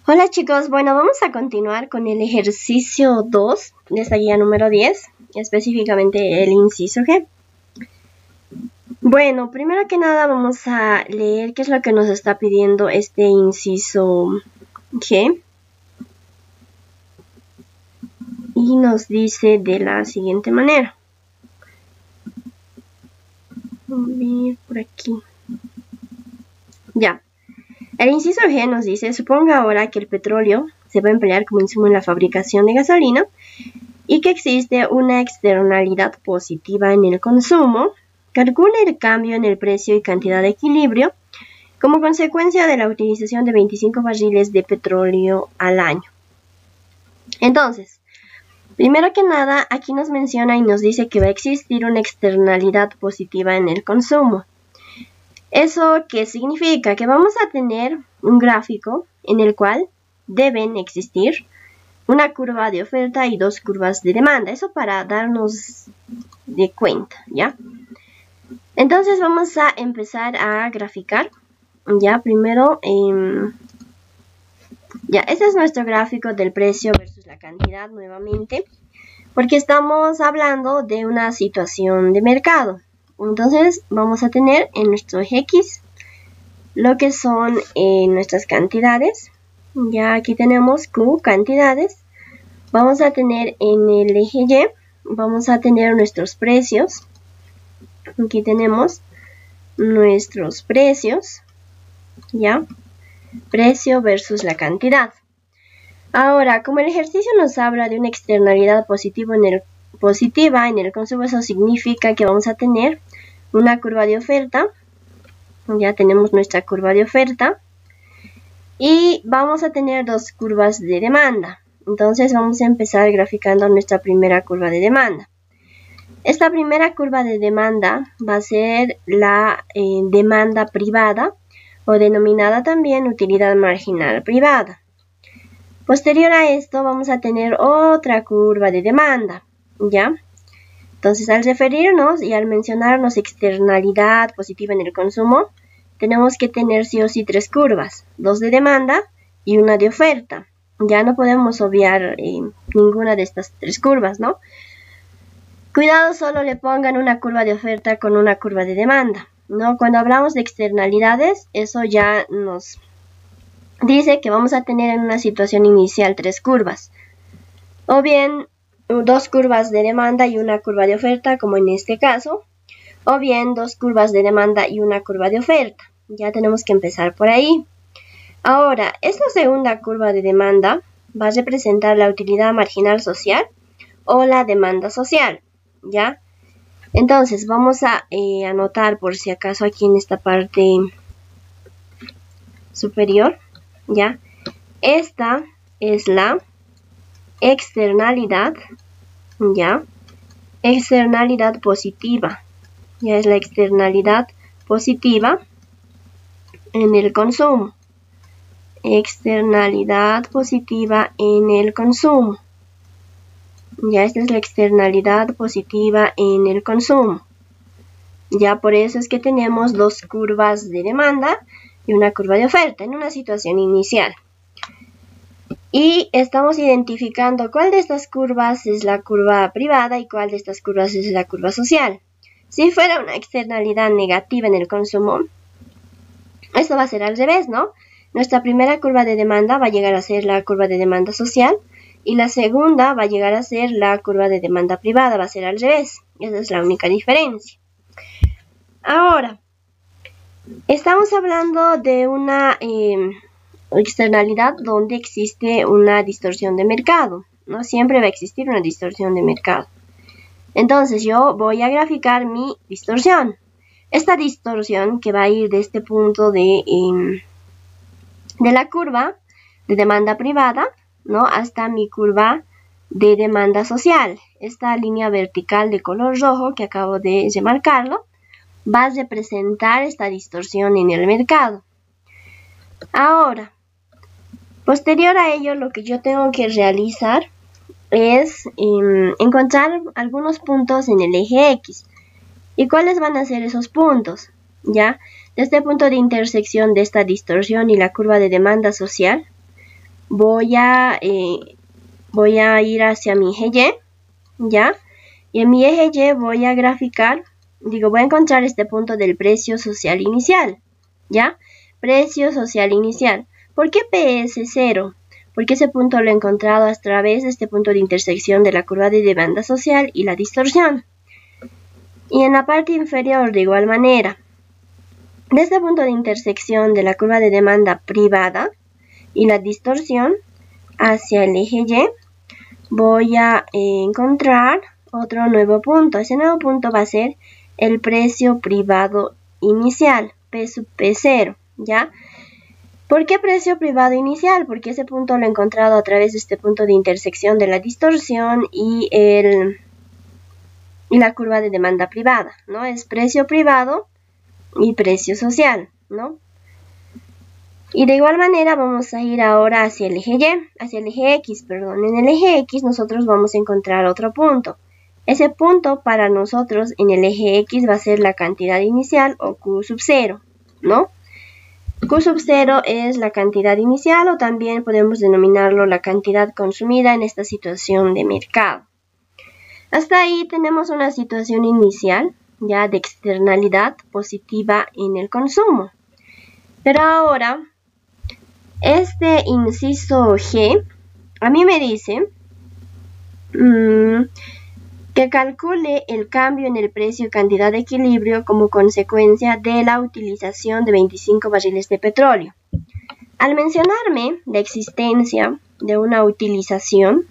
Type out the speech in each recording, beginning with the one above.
Hola chicos, bueno, vamos a continuar con el ejercicio 2 de esta guía número 10, específicamente el inciso G. Bueno, primero que nada vamos a leer qué es lo que nos está pidiendo este inciso G. Y nos dice de la siguiente manera. Vamos a ver por aquí. Ya. El inciso G nos dice, suponga ahora que el petróleo se va a emplear como insumo en la fabricación de gasolina y que existe una externalidad positiva en el consumo. Calcule el cambio en el precio y cantidad de equilibrio como consecuencia de la utilización de 25 barriles de petróleo al año. Entonces, primero que nada, aquí nos menciona y nos dice que va a existir una externalidad positiva en el consumo. ¿Eso qué significa? Que vamos a tener un gráfico en el cual deben existir una curva de oferta y dos curvas de demanda. Eso para darnos de cuenta, ¿ya? Entonces vamos a empezar a graficar. Ya, primero, ya, este es nuestro gráfico del precio versus la cantidad nuevamente, porque estamos hablando de una situación de mercado. Entonces vamos a tener en nuestro eje X lo que son nuestras cantidades. Ya aquí tenemos Q, cantidades. Vamos a tener en el eje Y, vamos a tener nuestros precios. Aquí tenemos nuestros precios. Ya, precio versus la cantidad. Ahora, como el ejercicio nos habla de una externalidad positiva en el consumo, eso significa que vamos a tener una curva de oferta. Ya tenemos nuestra curva de oferta. Y vamos a tener dos curvas de demanda. Entonces vamos a empezar graficando nuestra primera curva de demanda. Esta primera curva de demanda va a ser la demanda privada o denominada también utilidad marginal privada. Posterior a esto vamos a tener otra curva de demanda, ¿ya? Entonces al referirnos y al mencionarnos externalidad positiva en el consumo, tenemos que tener sí o sí tres curvas, dos de demanda y una de oferta. Ya no podemos obviar ninguna de estas tres curvas, ¿no? Cuidado, solo le pongan una curva de oferta con una curva de demanda, ¿no? Cuando hablamos de externalidades, eso ya nos dice que vamos a tener en una situación inicial tres curvas, o bien dos curvas de demanda y una curva de oferta, como en este caso, o bien dos curvas de demanda y una curva de oferta. Ya tenemos que empezar por ahí. Ahora, esta segunda curva de demanda va a representar la utilidad marginal social o la demanda social, ¿ya? Entonces, vamos a anotar por si acaso aquí en esta parte superior, ¿ya? Esta es la externalidad, ¿ya? Externalidad positiva. Ya es la externalidad positiva en el consumo. Externalidad positiva en el consumo. Ya esta es la externalidad positiva en el consumo. Ya por eso es que tenemos dos curvas de demanda y una curva de oferta en una situación inicial. Y estamos identificando cuál de estas curvas es la curva privada y cuál de estas curvas es la curva social. Si fuera una externalidad negativa en el consumo, esto va a ser al revés, ¿no? Nuestra primera curva de demanda va a llegar a ser la curva de demanda social y la segunda va a llegar a ser la curva de demanda privada, va a ser al revés. Esa es la única diferencia. Ahora, estamos hablando de una externalidad donde existe una distorsión de mercado, ¿no? Siempre va a existir una distorsión de mercado. Entonces yo voy a graficar mi distorsión. Esta distorsión que va a ir de este punto de la curva de demanda privada, ¿no? Hasta mi curva de demanda social. Esta línea vertical de color rojo que acabo de remarcarlo va a representar esta distorsión en el mercado. Ahora, posterior a ello, lo que yo tengo que realizar es encontrar algunos puntos en el eje X. ¿Y cuáles van a ser esos puntos? ¿Ya? De este punto de intersección de esta distorsión y la curva de demanda social, voy a ir hacia mi eje Y, ¿ya? Y en mi eje Y voy a encontrar este punto del precio social inicial, ¿ya? Precio social inicial. ¿Por qué P es 0? Porque ese punto lo he encontrado a través de este punto de intersección de la curva de demanda social y la distorsión. Y en la parte inferior, de igual manera, de este punto de intersección de la curva de demanda privada y la distorsión hacia el eje Y, voy a encontrar otro nuevo punto. Ese nuevo punto va a ser el precio privado inicial, P sub P0, ¿ya? ¿Por qué precio privado inicial? Porque ese punto lo he encontrado a través de este punto de intersección de la distorsión y la curva de demanda privada, ¿no? Es precio privado y precio social, ¿no? Y de igual manera vamos a ir ahora hacia el eje X, perdón. En el eje X nosotros vamos a encontrar otro punto. Ese punto para nosotros en el eje X va a ser la cantidad inicial o Q sub 0, ¿no? Q sub 0 es la cantidad inicial o también podemos denominarlo la cantidad consumida en esta situación de mercado. Hasta ahí tenemos una situación inicial ya de externalidad positiva en el consumo. Pero ahora, este inciso G a mí me dice que calcule el cambio en el precio y cantidad de equilibrio como consecuencia de la utilización de 25 barriles de petróleo. Al mencionarme la existencia de una utilización,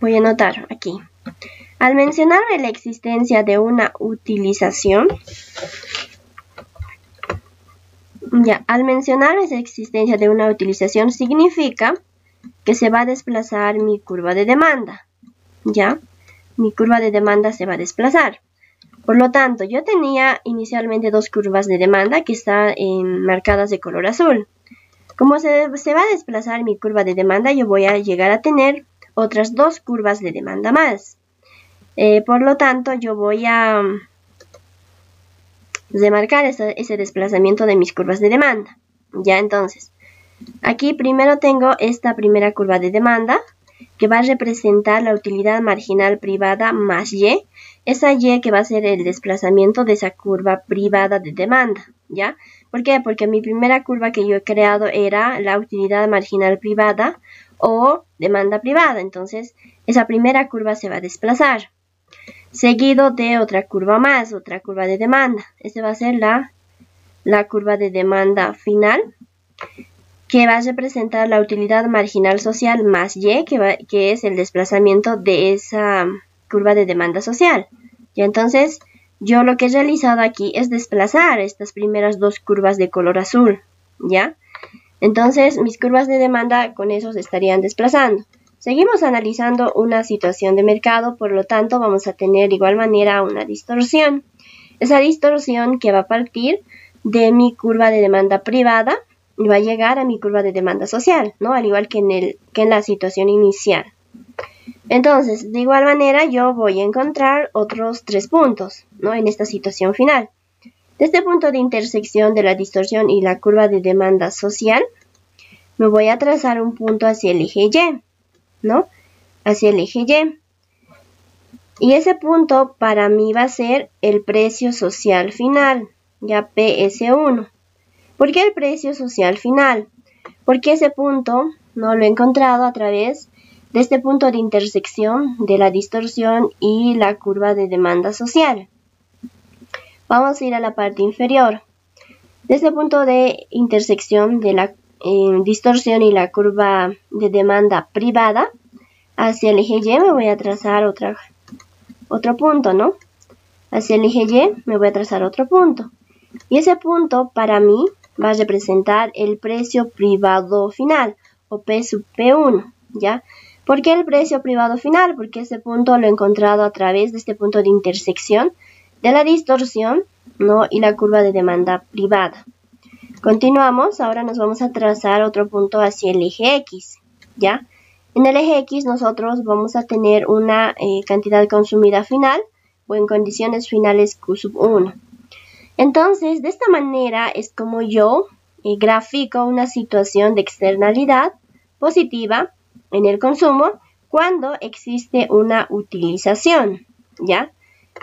voy a anotar aquí. Al mencionarme la existencia de una utilización, significa que se va a desplazar mi curva de demanda, ¿ya? Mi curva de demanda se va a desplazar. Por lo tanto, yo tenía inicialmente dos curvas de demanda que están marcadas de color azul. Como se va a desplazar mi curva de demanda, yo voy a llegar a tener otras dos curvas de demanda más. Por lo tanto, yo voy a demarcar ese desplazamiento de mis curvas de demanda. Ya, entonces, aquí primero tengo esta primera curva de demanda, que va a representar la utilidad marginal privada más Y, esa Y que va a ser el desplazamiento de esa curva privada de demanda, ¿ya? ¿Por qué? Porque mi primera curva que yo he creado era la utilidad marginal privada o demanda privada, entonces esa primera curva se va a desplazar, seguido de otra curva más, otra curva de demanda. Esta va a ser la curva de demanda final, que va a representar la utilidad marginal social más Y, que es el desplazamiento de esa curva de demanda social. Y entonces, yo lo que he realizado aquí es desplazar estas primeras dos curvas de color azul, ¿ya? Entonces, mis curvas de demanda con eso se estarían desplazando. Seguimos analizando una situación de mercado, por lo tanto, vamos a tener de igual manera una distorsión. Esa distorsión que va a partir de mi curva de demanda privada, y va a llegar a mi curva de demanda social, ¿no? Al igual que en la situación inicial. Entonces, de igual manera, yo voy a encontrar otros tres puntos, ¿no? En esta situación final. De este punto de intersección de la distorsión y la curva de demanda social, me voy a trazar un punto hacia el eje Y, ¿no? Hacia el eje Y. Y ese punto para mí va a ser el precio social final, ya PS1. ¿Por qué el precio social final? Porque ese punto no lo he encontrado a través de este punto de intersección de la distorsión y la curva de demanda social. Vamos a ir a la parte inferior. De este punto de intersección de la distorsión y la curva de demanda privada, hacia el eje Y me voy a trazar otro punto, ¿no? Hacia el eje Y me voy a trazar otro punto. Y ese punto para mí va a representar el precio privado final, o P sub P1, ¿ya? ¿Por qué el precio privado final? Porque ese punto lo he encontrado a través de este punto de intersección de la distorsión, ¿no? Y la curva de demanda privada. Continuamos, ahora nos vamos a trazar otro punto hacia el eje X, ¿ya? En el eje X nosotros vamos a tener una cantidad consumida final, o en condiciones finales Q sub 1. Entonces, de esta manera es como yo grafico una situación de externalidad positiva en el consumo cuando existe una utilización, ¿ya?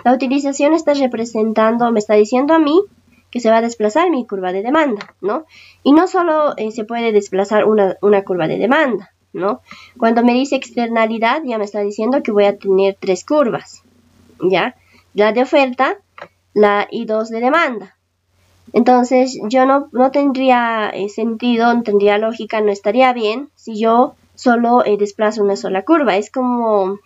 La utilización está representando, me está diciendo a mí que se va a desplazar mi curva de demanda, ¿no? Y no solo se puede desplazar una curva de demanda, ¿no? Cuando me dice externalidad, ya me está diciendo que voy a tener 3 curvas, ¿ya? La de oferta, la y 2 de demanda. Entonces, yo no tendría sentido, no tendría lógica, no estaría bien si yo solo desplazo una sola curva. Es como,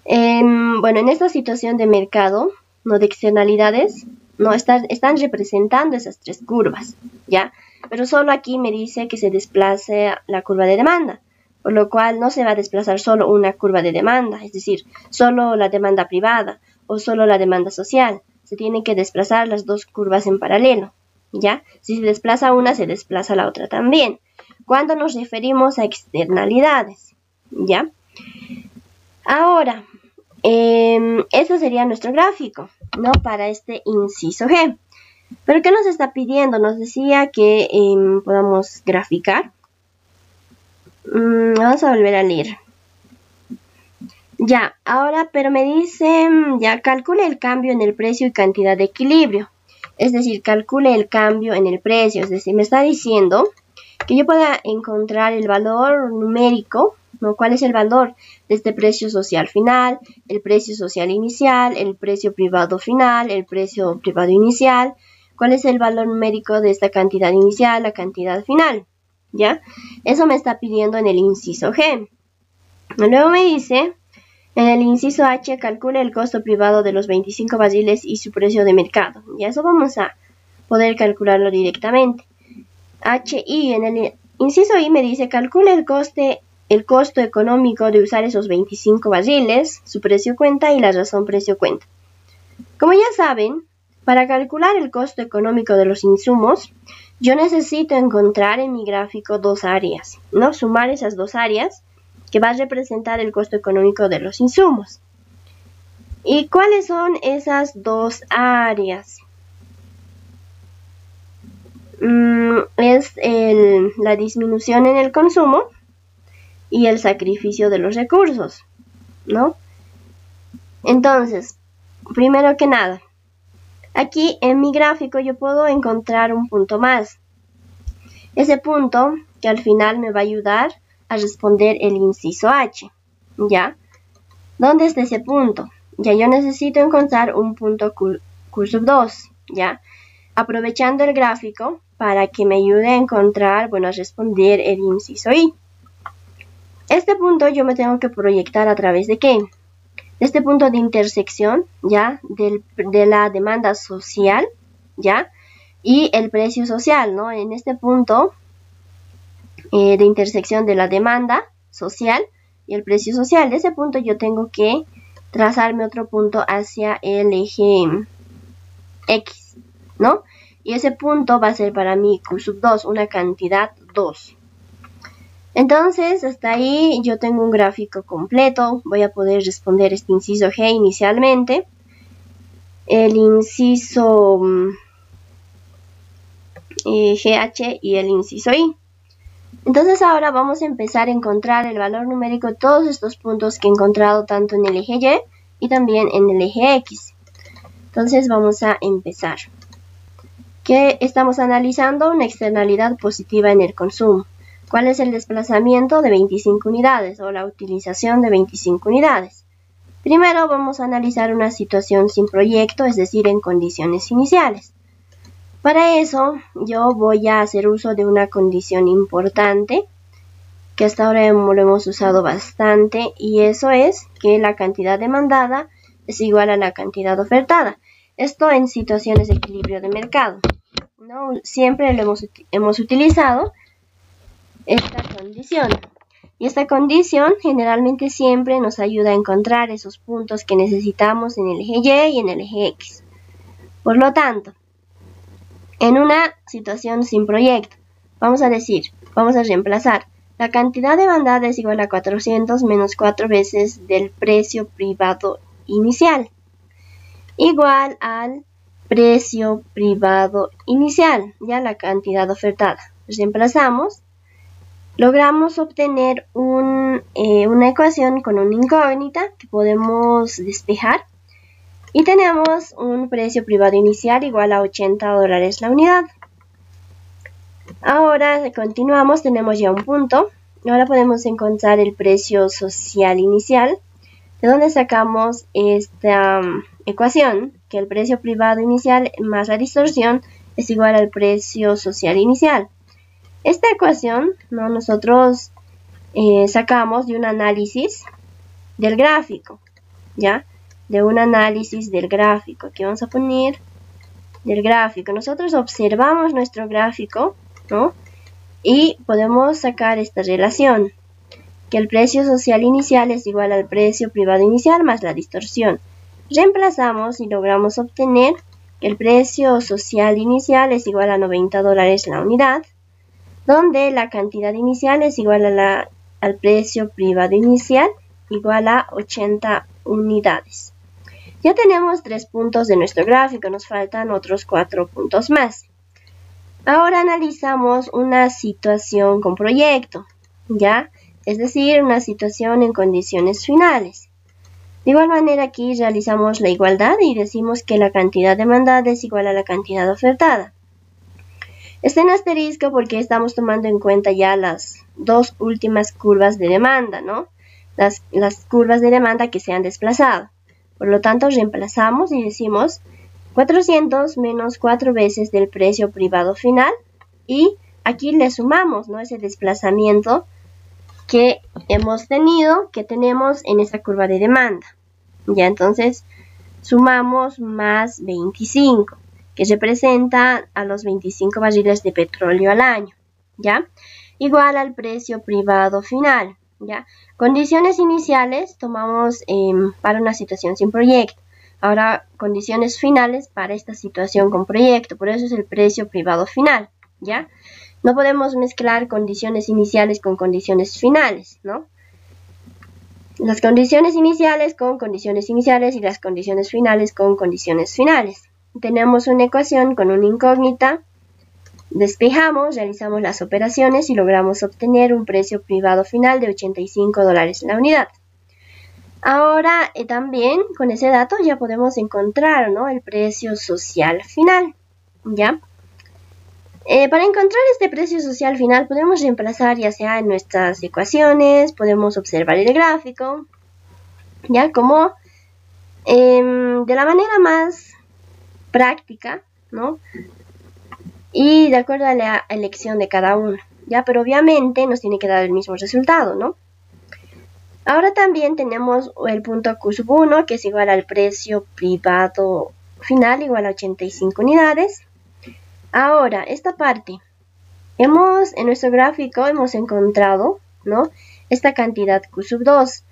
bueno, en esta situación de mercado, no de externalidades, no están representando esas 3 curvas, ¿ya? Pero solo aquí me dice que se desplace la curva de demanda, por lo cual no se va a desplazar solo una curva de demanda, es decir, solo la demanda privada o solo la demanda social. Se tienen que desplazar las 2 curvas en paralelo, ¿ya? Si se desplaza una, se desplaza la otra también. Cuando nos referimos a externalidades, ¿ya? Ahora, ese sería nuestro gráfico, ¿no? Para este inciso G. ¿Pero qué nos está pidiendo? Nos decía que podamos graficar. Vamos a volver a leer. Ya, ahora, pero me dice, ya, calcule el cambio en el precio y cantidad de equilibrio. Es decir, calcule el cambio en el precio. Es decir, me está diciendo que yo pueda encontrar el valor numérico, ¿no? ¿Cuál es el valor de este precio social final, el precio social inicial, el precio privado final, el precio privado inicial? ¿Cuál es el valor numérico de esta cantidad inicial, la cantidad final? ¿Ya? Eso me está pidiendo en el inciso G. Luego me dice, en el inciso H, calcule el costo privado de los 25 barriles y su precio de mercado. Ya eso vamos a poder calcularlo directamente. HI, en el inciso I me dice, calcule el costo económico de usar esos 25 barriles, su precio cuenta y la razón precio cuenta. Como ya saben, para calcular el costo económico de los insumos, yo necesito encontrar en mi gráfico 2 áreas, ¿no? Sumar esas 2 áreas que va a representar el costo económico de los insumos. ¿Y cuáles son esas 2 áreas? Es la disminución en el consumo y el sacrificio de los recursos, ¿no? Entonces, primero que nada, aquí en mi gráfico yo puedo encontrar un punto más. Ese punto que al final me va a ayudar a responder el inciso H, ¿ya? ¿Dónde está ese punto? Ya yo necesito encontrar un punto Q2, ¿ya? Aprovechando el gráfico para que me ayude a encontrar, bueno, a responder el inciso I. Este punto yo me tengo que proyectar a través de ¿qué? De este punto de intersección, ¿ya? De la demanda social, ¿ya? Y el precio social, ¿no? En este punto de intersección de la demanda social y el precio social, de ese punto yo tengo que trazarme otro punto hacia el eje X, ¿no? Y ese punto va a ser para mí Q2, una cantidad 2. Entonces, hasta ahí yo tengo un gráfico completo. Voy a poder responder este inciso G inicialmente. El inciso GH y el inciso I. Entonces ahora vamos a empezar a encontrar el valor numérico de todos estos puntos que he encontrado tanto en el eje Y y también en el eje X. Entonces vamos a empezar. ¿Qué estamos analizando? Una externalidad positiva en el consumo. ¿Cuál es el desplazamiento de 25 unidades o la utilización de 25 unidades? Primero vamos a analizar una situación sin proyecto, es decir, en condiciones iniciales. Para eso yo voy a hacer uso de una condición importante que hasta ahora lo hemos usado bastante, y eso es que la cantidad demandada es igual a la cantidad ofertada. Esto en situaciones de equilibrio de mercado, ¿no? Siempre lo hemos utilizado esta condición. Y esta condición generalmente siempre nos ayuda a encontrar esos puntos que necesitamos en el eje Y y en el eje X. Por lo tanto, en una situación sin proyecto, vamos a reemplazar la cantidad demandada es igual a 400 menos 4 veces del precio privado inicial, igual al precio privado inicial, ya la cantidad ofertada. Reemplazamos logramos obtener una ecuación con una incógnita que podemos despejar. Y tenemos un precio privado inicial igual a $80 la unidad. Ahora continuamos, tenemos ya un punto. Ahora podemos encontrar el precio social inicial, de donde sacamos esta ecuación, que el precio privado inicial más la distorsión es igual al precio social inicial. Esta ecuación, ¿no?, nosotros sacamos de un análisis del gráfico, ¿ya? De un análisis del gráfico. Aquí vamos a poner del gráfico. Nosotros observamos nuestro gráfico, ¿no?, y podemos sacar esta relación, que el precio social inicial es igual al precio privado inicial más la distorsión. Reemplazamos y logramos obtener que el precio social inicial es igual a $90 la unidad, donde la cantidad inicial es igual al precio privado inicial, igual a 80 unidades. Ya tenemos 3 puntos de nuestro gráfico, nos faltan otros 4 puntos más. Ahora analizamos una situación con proyecto, ¿ya? Es decir, una situación en condiciones finales. De igual manera aquí realizamos la igualdad y decimos que la cantidad demandada es igual a la cantidad ofertada. Está en asterisco porque estamos tomando en cuenta ya las 2 últimas curvas de demanda, ¿no? Las curvas de demanda que se han desplazado. Por lo tanto, reemplazamos y decimos 400 menos 4 veces del precio privado final, y aquí le sumamos, ¿no?, ese desplazamiento que hemos tenido, que tenemos en esta curva de demanda. Ya, entonces sumamos más 25, que representa a los 25 barriles de petróleo al año, ¿ya? Igual al precio privado final, ¿ya? Condiciones iniciales tomamos para una situación sin proyecto. Ahora, condiciones finales para esta situación con proyecto, por eso es el precio privado final, ¿ya? No podemos mezclar condiciones iniciales con condiciones finales, ¿no? Las condiciones iniciales con condiciones iniciales y las condiciones finales con condiciones finales. Tenemos una ecuación con una incógnita, despejamos, realizamos las operaciones y logramos obtener un precio privado final de $85 la unidad. Ahora también con ese dato ya podemos encontrar, ¿no?, el precio social final, ¿ya? Para encontrar este precio social final podemos reemplazar ya sea en nuestras ecuaciones, podemos observar el gráfico, ¿ya? Como de la manera más práctica, ¿no?, y de acuerdo a la elección de cada uno, ¿ya? Pero obviamente nos tiene que dar el mismo resultado, ¿no? Ahora también tenemos el punto Q1, que es igual al precio privado final, igual a 85 unidades. Ahora, esta parte, en nuestro gráfico hemos encontrado, ¿no?, esta cantidad Q2.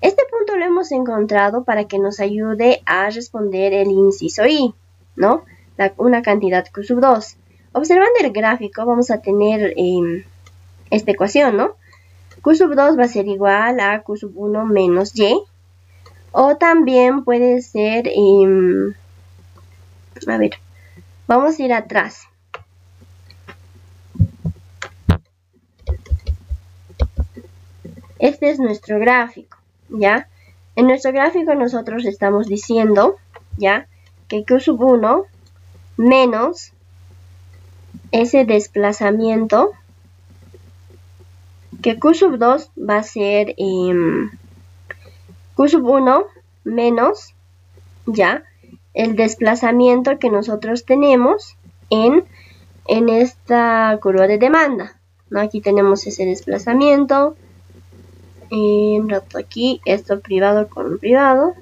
Este punto lo hemos encontrado para que nos ayude a responder el inciso I, ¿no?, una cantidad Q2. Observando el gráfico vamos a tener esta ecuación, ¿no? Q2 va a ser igual a Q1 menos Y. O también puede ser, a ver, vamos a ir atrás. Este es nuestro gráfico, ¿ya? En nuestro gráfico nosotros estamos diciendo, ¿ya?, que Q1 menos ese desplazamiento, que Q2 va a ser Q1 menos, ya, el desplazamiento que nosotros tenemos en esta curva de demanda, ¿no? Aquí tenemos ese desplazamiento, aquí, esto privado con privado.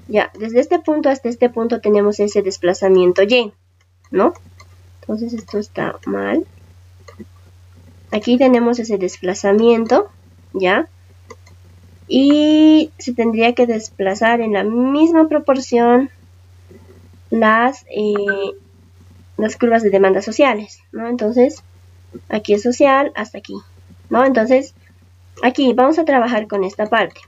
Ya, desde este punto hasta este punto tenemos ese desplazamiento Y, ¿no? Entonces esto está mal. Aquí tenemos ese desplazamiento, ¿ya? Y se tendría que desplazar en la misma proporción las curvas de demanda sociales, ¿no? Entonces, aquí es social hasta aquí, ¿no? Entonces, aquí vamos a trabajar con esta parte.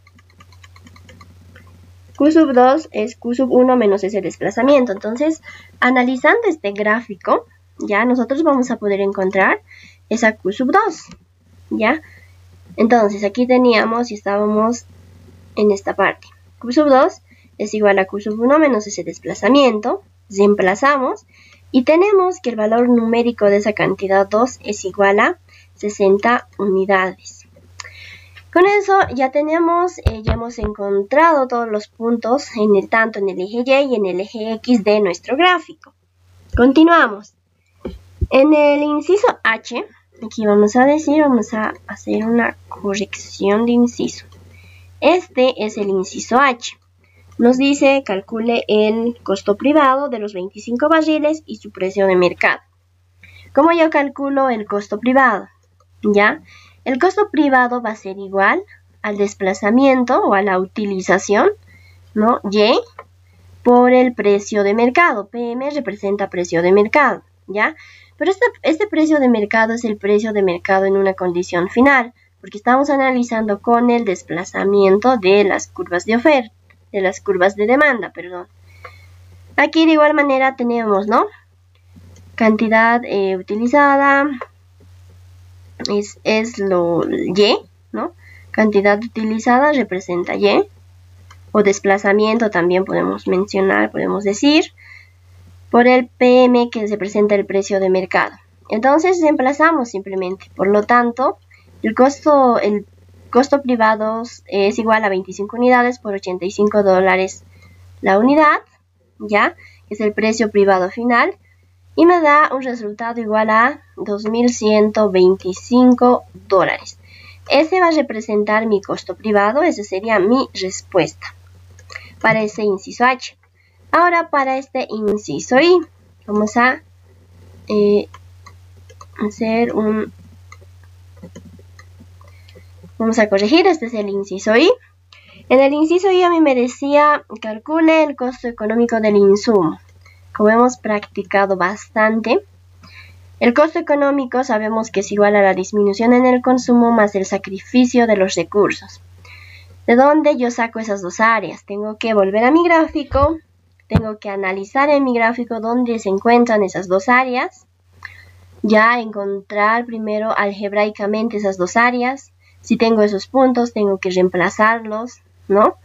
Q2 es Q1 menos ese desplazamiento. Entonces, analizando este gráfico, ya nosotros vamos a poder encontrar esa Q sub 2, ya. Entonces aquí teníamos y estábamos en esta parte. Q sub 2 es igual a Q sub 1 menos ese desplazamiento. Reemplazamos y tenemos que el valor numérico de esa cantidad 2 es igual a 60 unidades. Con eso ya tenemos, ya hemos encontrado todos los puntos tanto en el eje Y y en el eje X de nuestro gráfico. Continuamos. En el inciso H, aquí vamos a hacer una corrección de inciso. Este es el inciso H. Nos dice calcule el costo privado de los 25 barriles y su precio de mercado. ¿Cómo yo calculo el costo privado? ¿Ya? El costo privado va a ser igual al desplazamiento o a la utilización, ¿no? Y por el precio de mercado. PM representa precio de mercado, ¿ya? Pero este precio de mercado es el precio de mercado en una condición final, porque estamos analizando con el desplazamiento de las curvas de oferta, de las curvas de demanda, perdón. Aquí de igual manera tenemos, ¿no? Cantidad utilizada es lo Y, ¿no? Cantidad utilizada representa Y, o desplazamiento también podemos mencionar, podemos decir, por el PM que representa el precio de mercado. Entonces reemplazamos simplemente, por lo tanto, el costo privado es igual a 25 unidades por $85 la unidad, ya, es el precio privado final, y me da un resultado igual a $2.125. Ese va a representar mi costo privado, esa sería mi respuesta para ese inciso H. Ahora para este inciso I, vamos a Vamos a corregir, este es el inciso I. En el inciso I a mí me decía, calcule el costo económico del insumo. Como hemos practicado bastante, el costo económico sabemos que es igual a la disminución en el consumo más el sacrificio de los recursos. ¿De dónde yo saco esas dos áreas? Tengo que volver a mi gráfico, tengo que analizar en mi gráfico dónde se encuentran esas dos áreas, ya encontrar primero algebraicamente esas dos áreas. Si tengo esos puntos, tengo que reemplazarlos, ¿no?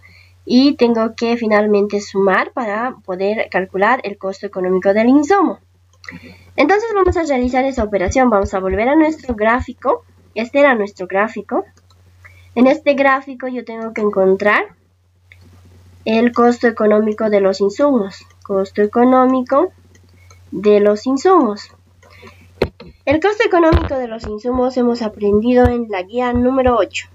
Y tengo que finalmente sumar para poder calcular el costo económico del insumo. Entonces vamos a realizar esa operación. Vamos a volver a nuestro gráfico. Este era nuestro gráfico. En este gráfico yo tengo que encontrar el costo económico de los insumos. Costo económico de los insumos. El costo económico de los insumos hemos aprendido en la guía número 8.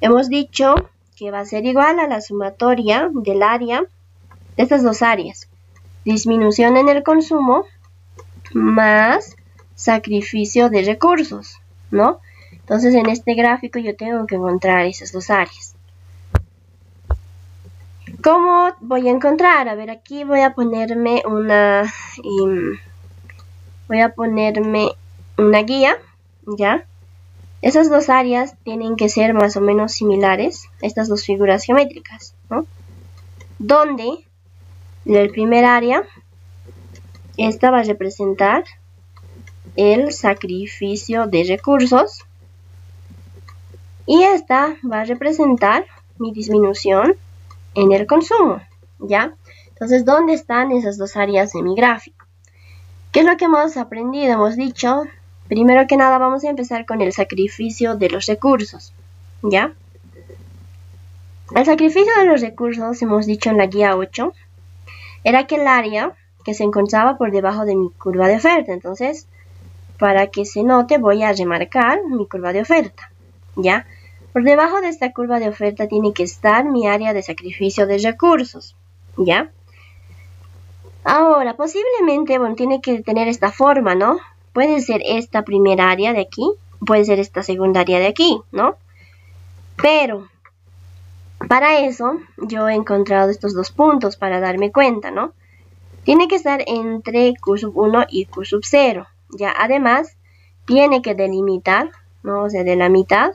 Hemos dicho que va a ser igual a la sumatoria del área de estas dos áreas. Disminución en el consumo más sacrificio de recursos, ¿no? Entonces en este gráfico yo tengo que encontrar esas dos áreas. ¿Cómo voy a encontrar? A ver, aquí voy a ponerme una guía, ¿ya? Esas dos áreas tienen que ser más o menos similares, estas dos figuras geométricas, ¿no? Donde el primer área, esta va a representar el sacrificio de recursos y esta va a representar mi disminución en el consumo, ¿ya? Entonces, ¿dónde están esas dos áreas en mi gráfico? ¿Qué es lo que hemos aprendido? Hemos dicho, primero que nada vamos a empezar con el sacrificio de los recursos, ¿ya? El sacrificio de los recursos, hemos dicho en la guía 8, era aquel área que se encontraba por debajo de mi curva de oferta. Entonces, para que se note, voy a remarcar mi curva de oferta, ¿ya? Por debajo de esta curva de oferta tiene que estar mi área de sacrificio de recursos, ¿ya? Ahora, posiblemente, bueno, tiene que tener esta forma, ¿no? Puede ser esta primera área de aquí, puede ser esta segunda área de aquí, ¿no? Pero, para eso, yo he encontrado estos dos puntos para darme cuenta, ¿no? Tiene que estar entre Q sub 1 y Q sub 0, ¿ya? Además, tiene que delimitar, ¿no? O sea, de la mitad,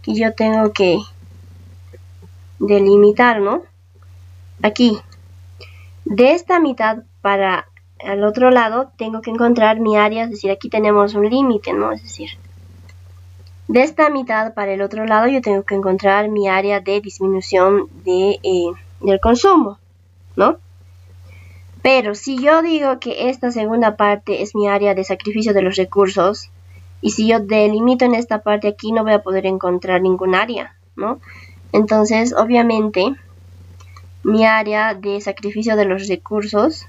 que yo tengo que delimitar, ¿no? Aquí. De esta mitad para al otro lado tengo que encontrar mi área, es decir, aquí tenemos un límite, ¿no? Es decir, de esta mitad para el otro lado yo tengo que encontrar mi área de disminución del consumo, ¿no? Pero si yo digo que esta segunda parte es mi área de sacrificio de los recursos, y si yo delimito en esta parte aquí, no voy a poder encontrar ningún área, ¿no? Entonces, obviamente, mi área de sacrificio de los recursos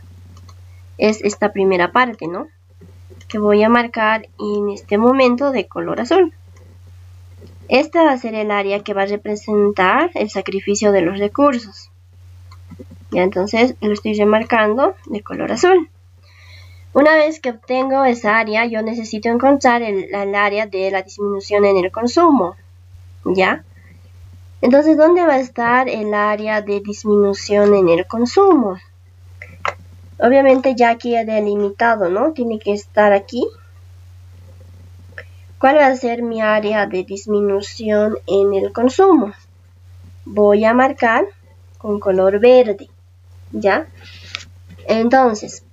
es esta primera parte, ¿no? Que voy a marcar en este momento de color azul. Esta va a ser el área que va a representar el sacrificio de los recursos. Ya, entonces lo estoy remarcando de color azul. Una vez que obtengo esa área, yo necesito encontrar el área de la disminución en el consumo. ¿Ya? Entonces, ¿dónde va a estar el área de disminución en el consumo? Obviamente ya aquí he delimitado, ¿no? Tiene que estar aquí. ¿Cuál va a ser mi área de disminución en el consumo? Voy a marcar con color verde. ¿Ya? Entonces,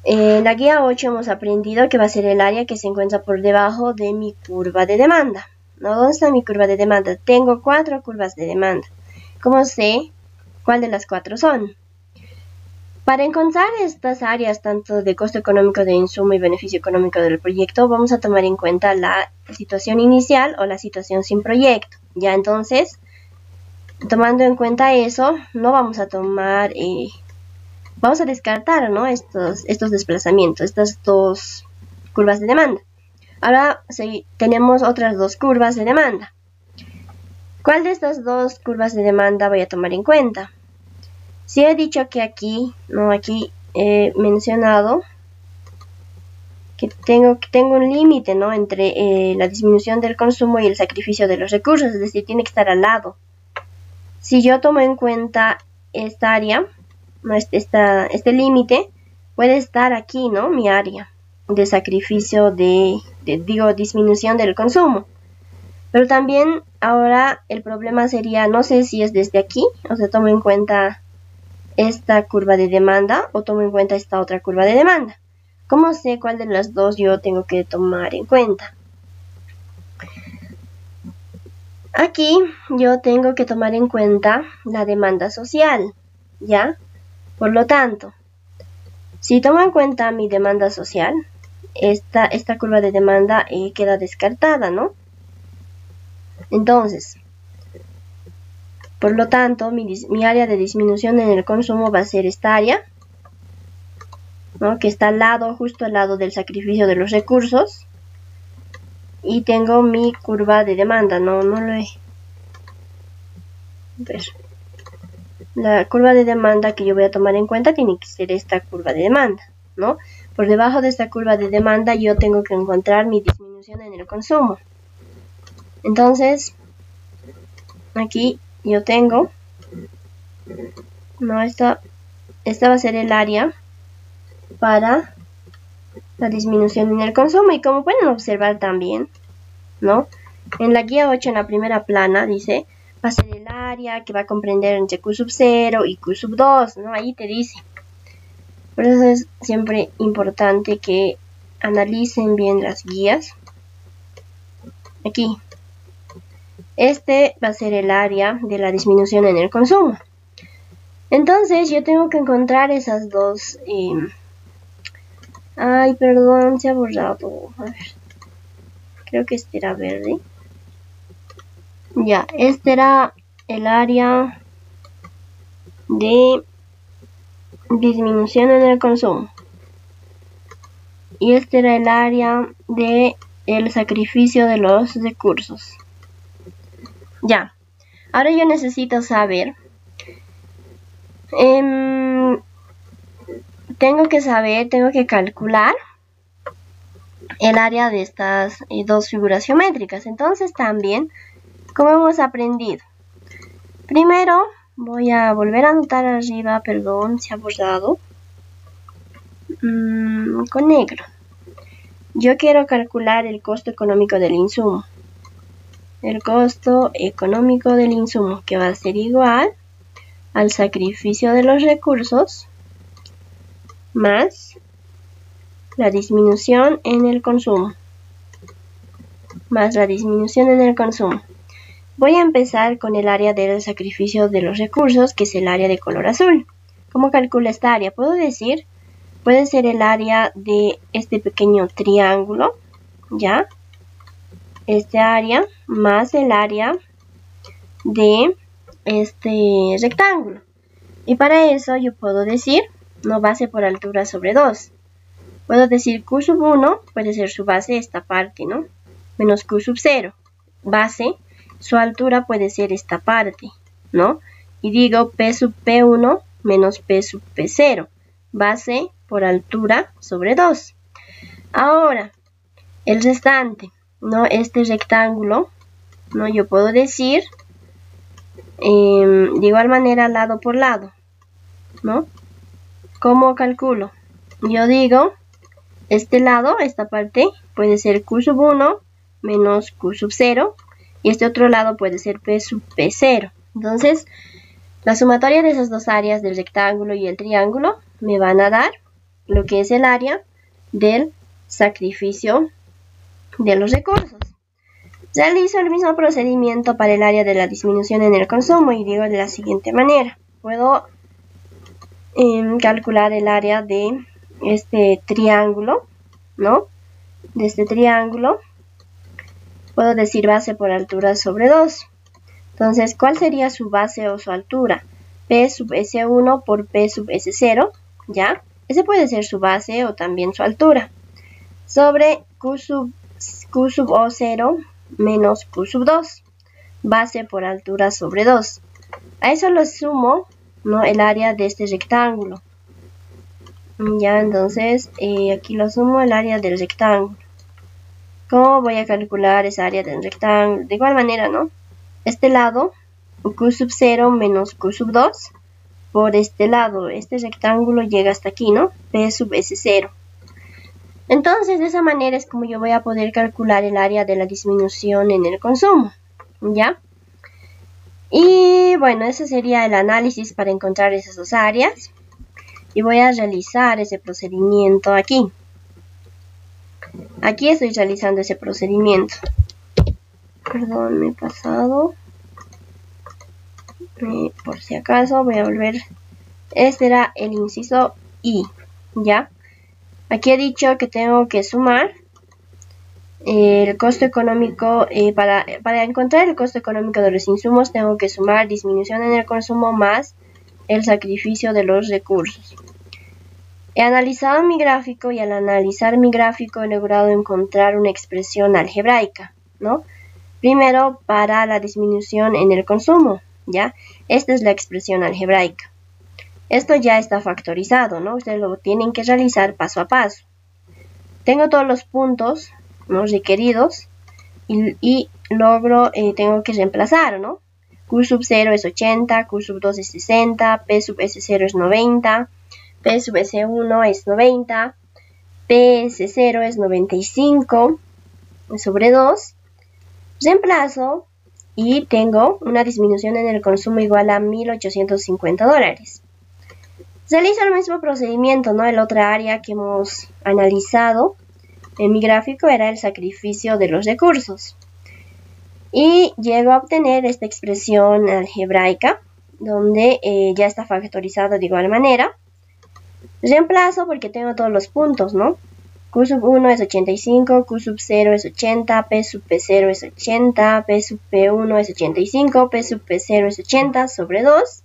en la guía 8 hemos aprendido que va a ser el área que se encuentra por debajo de mi curva de demanda. ¿No? ¿Dónde está mi curva de demanda? Tengo 4 curvas de demanda. ¿Cómo sé cuál de las 4 son? Para encontrar estas áreas, tanto de costo económico de insumo y beneficio económico del proyecto, vamos a tomar en cuenta la situación inicial o la situación sin proyecto. Ya, entonces, tomando en cuenta eso, no vamos a tomar... vamos a descartar, ¿no? estos desplazamientos, estas dos curvas de demanda. Ahora tenemos otras dos curvas de demanda. ¿Cuál de estas dos curvas de demanda voy a tomar en cuenta? Si he dicho que aquí he mencionado que tengo un límite, ¿no? Entre la disminución del consumo y el sacrificio de los recursos, es decir, tiene que estar al lado. Si yo tomo en cuenta esta área, ¿no? este límite, puede estar aquí, ¿no? Mi área de sacrificio disminución del consumo. Pero también ahora el problema sería, no sé si es desde aquí, o sea, tomo en cuenta esta curva de demanda o tomo en cuenta esta otra curva de demanda. ¿Cómo sé cuál de las dos yo tengo que tomar en cuenta? Aquí yo tengo que tomar en cuenta la demanda social, ¿ya? Por lo tanto, si tomo en cuenta mi demanda social, esta curva de demanda queda descartada, ¿no? Entonces, por lo tanto, mi área de disminución en el consumo va a ser esta área, ¿no? Que está justo al lado del sacrificio de los recursos. Y tengo mi curva de demanda, no lo he... A ver. La curva de demanda que yo voy a tomar en cuenta tiene que ser esta curva de demanda, ¿no? Por debajo de esta curva de demanda yo tengo que encontrar mi disminución en el consumo. Entonces, aquí yo tengo, no, esta va a ser el área para la disminución en el consumo. Y como pueden observar también, ¿no? En la guía 8, en la primera plana, dice, va a ser el área que va a comprender entre Q sub 0 y Q sub 2, ¿no? Ahí te dice. Por eso es siempre importante que analicen bien las guías. Aquí. Este va a ser el área de la disminución en el consumo. Entonces yo tengo que encontrar esas dos... Ay, perdón, se ha borrado. A ver. Creo que este era verde. Ya, este era el área de disminución en el consumo. Y este era el área de el sacrificio de los recursos. Ya, ahora yo necesito saber, tengo que calcular el área de estas dos figuras geométricas. Entonces también, como hemos aprendido, primero voy a volver a anotar arriba, perdón, se ha borrado, con negro. Yo quiero calcular el costo económico del insumo. El costo económico del insumo, que va a ser igual al sacrificio de los recursos más la disminución en el consumo. Más la disminución en el consumo. Voy a empezar con el área del sacrificio de los recursos, que es el área de color azul. ¿Cómo calculo esta área? Puedo decir, puede ser el área de este pequeño triángulo, ¿ya? Este área más el área de este rectángulo. Y para eso yo puedo decir, no, base por altura sobre 2. Puedo decir Q sub 1 puede ser su base esta parte, ¿no? Menos Q sub 0. Base, su altura puede ser esta parte, ¿no? Y digo P sub P1 menos P sub P0. Base por altura sobre 2. Ahora, el restante, ¿no? Este rectángulo, ¿no? Yo puedo decir, de igual manera, lado por lado, ¿no? ¿Cómo calculo? Yo digo, este lado, esta parte, puede ser Q sub 1 menos Q sub 0. Y este otro lado puede ser P sub P0. Entonces, la sumatoria de esas dos áreas del rectángulo y el triángulo me van a dar lo que es el área del sacrificio de los recursos. Realizo el mismo procedimiento para el área de la disminución en el consumo y digo de la siguiente manera. Puedo calcular el área de este triángulo, ¿no? De este triángulo. Puedo decir base por altura sobre 2. Entonces, ¿cuál sería su base o su altura? P sub S1 por P sub S0, ¿ya? Ese puede ser su base o también su altura. Sobre Q sub O0 menos Q sub 2. Base por altura sobre 2. A eso lo sumo, ¿no? El área de este rectángulo. Ya, entonces, aquí lo sumo el área del rectángulo. ¿Cómo voy a calcular esa área del rectángulo? De igual manera, ¿no? Este lado, Q sub 0 menos Q sub 2. Por este lado, este rectángulo llega hasta aquí, ¿no? P sub S0. Entonces, de esa manera es como yo voy a poder calcular el área de la disminución en el consumo, ¿ya? Y bueno, ese sería el análisis para encontrar esas dos áreas. Y voy a realizar ese procedimiento aquí. Aquí estoy realizando ese procedimiento. Perdón, me he pasado. Por si acaso voy a volver. Este era el inciso I, ¿ya? Aquí he dicho que tengo que sumar el costo económico. Para encontrar el costo económico de los insumos tengo que sumar disminución en el consumo más el sacrificio de los recursos. He analizado mi gráfico y al analizar mi gráfico he logrado encontrar una expresión algebraica, ¿no? Primero para la disminución en el consumo, ¿ya? Esta es la expresión algebraica. Esto ya está factorizado, ¿no? Ustedes lo tienen que realizar paso a paso. Tengo todos los puntos, ¿no? Requeridos y logro, tengo que reemplazar, ¿no? Q sub 0 es 80, Q sub 2 es 60, P sub S0 es 90, P sub S1 es 90, PS0 es 95 sobre 2. Reemplazo y tengo una disminución en el consumo igual a $1,850. Realizo el mismo procedimiento, ¿no? El otra área que hemos analizado en mi gráfico era el sacrificio de los recursos. Y llego a obtener esta expresión algebraica, donde ya está factorizado de igual manera. Reemplazo porque tengo todos los puntos, ¿no? Q sub 1 es 85, Q sub 0 es 80, P sub P0 es 80, P sub P1 es 85, P sub P0 es 80 sobre 2.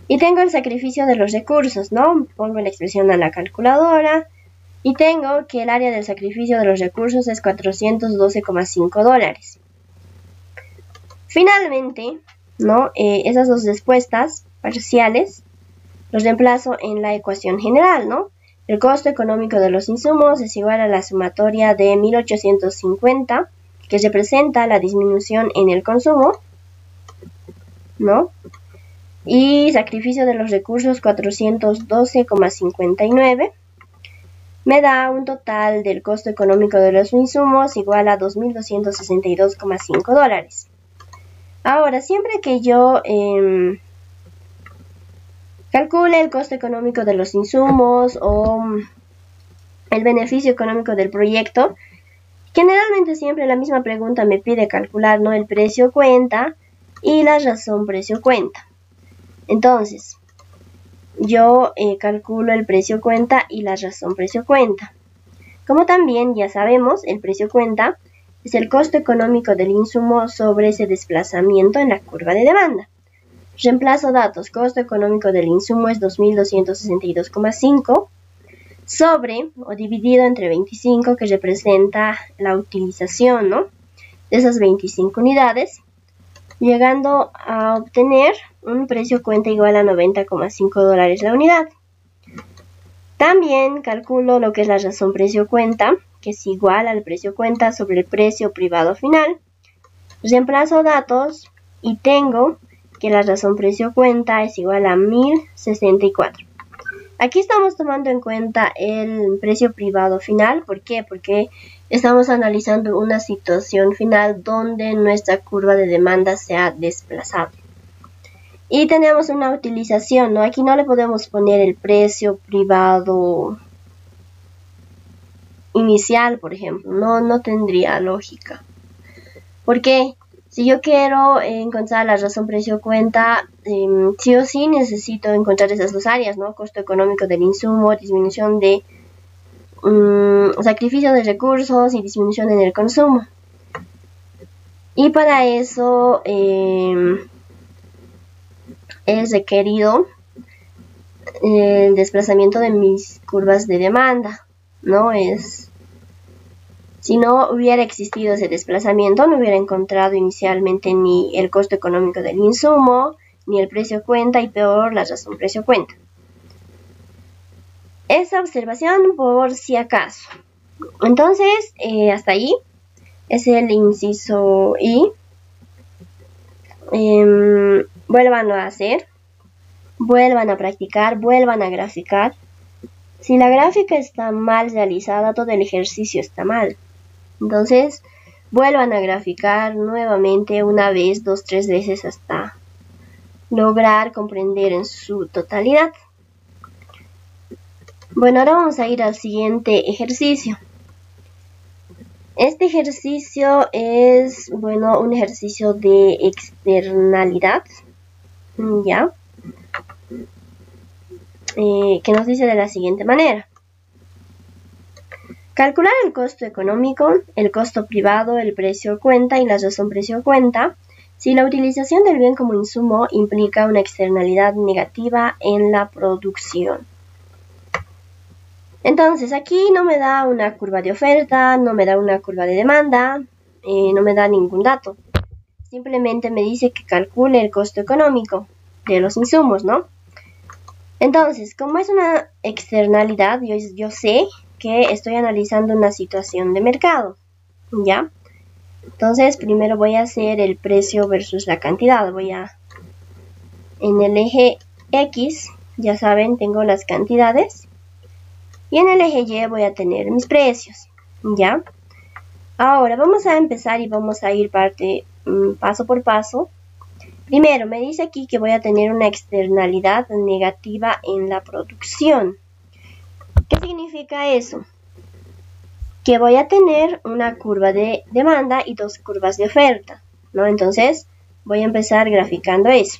Y tengo el sacrificio de los recursos, ¿no? Pongo la expresión a la calculadora y tengo que el área del sacrificio de los recursos es $412,5. Finalmente, ¿no? Esas dos respuestas parciales los reemplazo en la ecuación general, ¿no? El costo económico de los insumos es igual a la sumatoria de 1850, que representa la disminución en el consumo, ¿no? Y sacrificio de los recursos 412,59. Me da un total del costo económico de los insumos igual a $2,262,5. Ahora, siempre que yo Calcule el costo económico de los insumos o el beneficio económico del proyecto. Generalmente siempre la misma pregunta me pide calcular, ¿no?, el precio cuenta y la razón precio cuenta. Entonces, yo calculo el precio cuenta y la razón precio cuenta. Como también ya sabemos, el precio cuenta es el costo económico del insumo sobre ese desplazamiento en la curva de demanda. Reemplazo datos, costo económico del insumo es 2.262,5 sobre o dividido entre 25, que representa la utilización, ¿no?, de esas 25 unidades, llegando a obtener un precio cuenta igual a $90,5 la unidad. También calculo lo que es la razón precio cuenta, que es igual al precio cuenta sobre el precio privado final. Reemplazo datos y tengo que la razón precio cuenta es igual a 1064. Aquí estamos tomando en cuenta el precio privado final. ¿Por qué? Porque estamos analizando una situación final donde nuestra curva de demanda se ha desplazado. Y tenemos una utilización, ¿no? Aquí no le podemos poner el precio privado inicial, por ejemplo. No tendría lógica. ¿Por qué? Si yo quiero encontrar la razón precio cuenta, sí o sí necesito encontrar esas dos áreas, ¿no? Costo económico del insumo, disminución de sacrificio de recursos y disminución en el consumo. Y para eso es requerido el desplazamiento de mis curvas de demanda, ¿no? Si no hubiera existido ese desplazamiento, no hubiera encontrado inicialmente ni el costo económico del insumo, ni el precio cuenta, y peor, la razón precio cuenta. Esa observación por si acaso. Entonces, hasta ahí es el inciso I. Vuelvan a hacer, vuelvan a practicar, vuelvan a graficar. Si la gráfica está mal realizada, todo el ejercicio está mal. Entonces, vuelvan a graficar nuevamente una vez, 2, 3 veces hasta lograr comprender en su totalidad. Bueno, ahora vamos a ir al siguiente ejercicio. Este ejercicio es, bueno, un ejercicio de externalidad, ¿ya? Que nos dice de la siguiente manera. Calcular el costo económico, el costo privado, el precio cuenta y la razón precio cuenta si la utilización del bien como insumo implica una externalidad negativa en la producción. Entonces, aquí no me da una curva de oferta, no me da una curva de demanda, no me da ningún dato. Simplemente me dice que calcule el costo económico de los insumos, ¿no? Entonces, como es una externalidad, yo sé que estoy analizando una situación de mercado, ¿ya? Entonces, primero voy a hacer el precio versus la cantidad. En el eje X, ya saben, tengo las cantidades. Y en el eje Y voy a tener mis precios, ¿ya? Ahora vamos a empezar y vamos a ir paso por paso. Primero, me dice aquí que voy a tener una externalidad negativa en la producción. ¿Qué significa eso? Que voy a tener una curva de demanda y dos curvas de oferta, ¿no? Entonces, voy a empezar graficando eso.